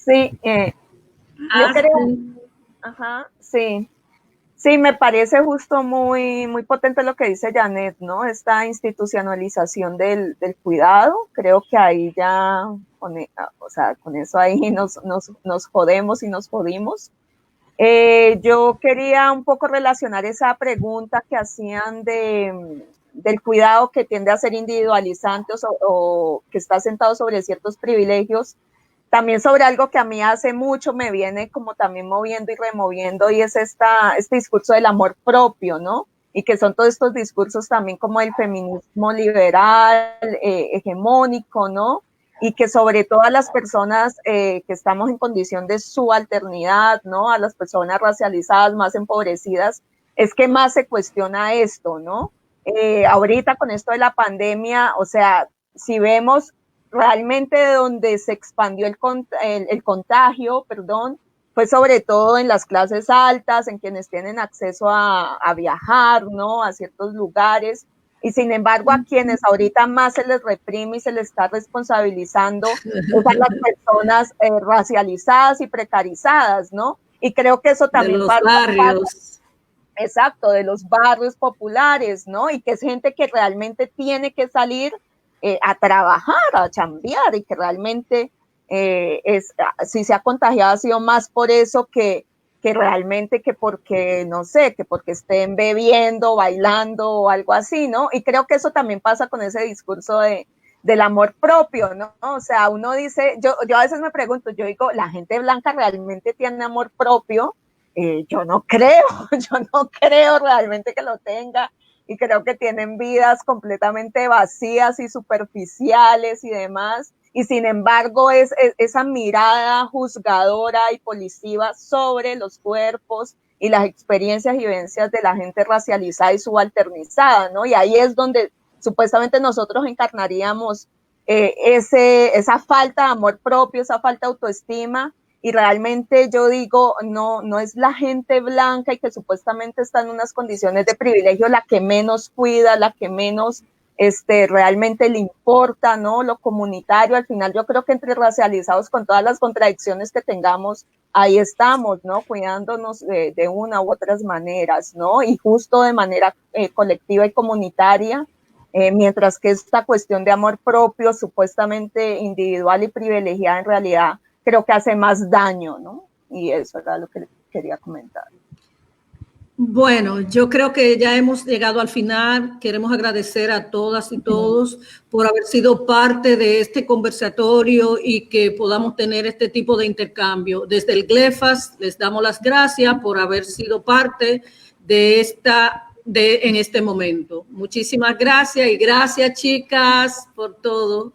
S7: Sí, yo creo, ajá, sí. Sí, me parece justo muy, muy potente lo que dice Janet, ¿no? Esta institucionalización del cuidado, creo que ahí ya, o sea, con eso ahí nos jodemos y nos jodimos. Yo quería un poco relacionar esa pregunta que hacían del cuidado que tiende a ser individualizante o que está sentado sobre ciertos privilegios, también sobre algo que a mí hace mucho me viene como también moviendo y removiendo, y es este discurso del amor propio, ¿no? Y que son todos estos discursos también como el feminismo liberal, hegemónico, ¿no? Y que sobre todo a las personas que estamos en condición de subalternidad, ¿no? A las personas racializadas más empobrecidas, es que más se cuestiona esto, ¿no? Ahorita con esto de la pandemia, o sea, si vemos realmente de donde se expandió el contagio, perdón, fue sobre todo en las clases altas, en quienes tienen acceso a viajar, ¿no? A ciertos lugares. Y sin embargo, a quienes ahorita más se les reprime y se les está responsabilizando es a las personas racializadas y precarizadas, ¿no? Y creo que eso también
S2: de los barrios.
S7: Exacto, de los barrios populares, ¿no? Y que es gente que realmente tiene que salir a trabajar, a chambear, y que realmente si se ha contagiado ha sido más por eso que realmente que porque, no sé, que porque estén bebiendo, bailando o algo así, ¿no? Y creo que eso también pasa con ese discurso del amor propio, ¿no? O sea, uno dice, yo a veces me pregunto, yo digo, ¿la gente blanca realmente tiene amor propio? Yo no creo realmente que lo tenga, y creo que tienen vidas completamente vacías y superficiales y demás, y sin embargo es esa mirada juzgadora y policiva sobre los cuerpos y las experiencias y vivencias de la gente racializada y subalternizada, ¿no? Y ahí es donde supuestamente nosotros encarnaríamos esa falta de amor propio, esa falta de autoestima. Y realmente yo digo, no es la gente blanca y que supuestamente está en unas condiciones de privilegio la que menos cuida, la que menos realmente le importa, ¿no? Lo comunitario. Al final yo creo que entre racializados, con todas las contradicciones que tengamos, ahí estamos, ¿no? Cuidándonos de una u otras maneras, ¿no? Y justo de manera colectiva y comunitaria, mientras que esta cuestión de amor propio, supuestamente individual y privilegiada, en realidad creo que hace más daño, ¿no? Y eso era lo que quería comentar.
S2: Bueno, yo creo que ya hemos llegado al final. Queremos agradecer a todas y todos por haber sido parte de este conversatorio y que podamos tener este tipo de intercambio. Desde el GLEFAS les damos las gracias por haber sido parte de en este momento. Muchísimas gracias y gracias, chicas, por todo.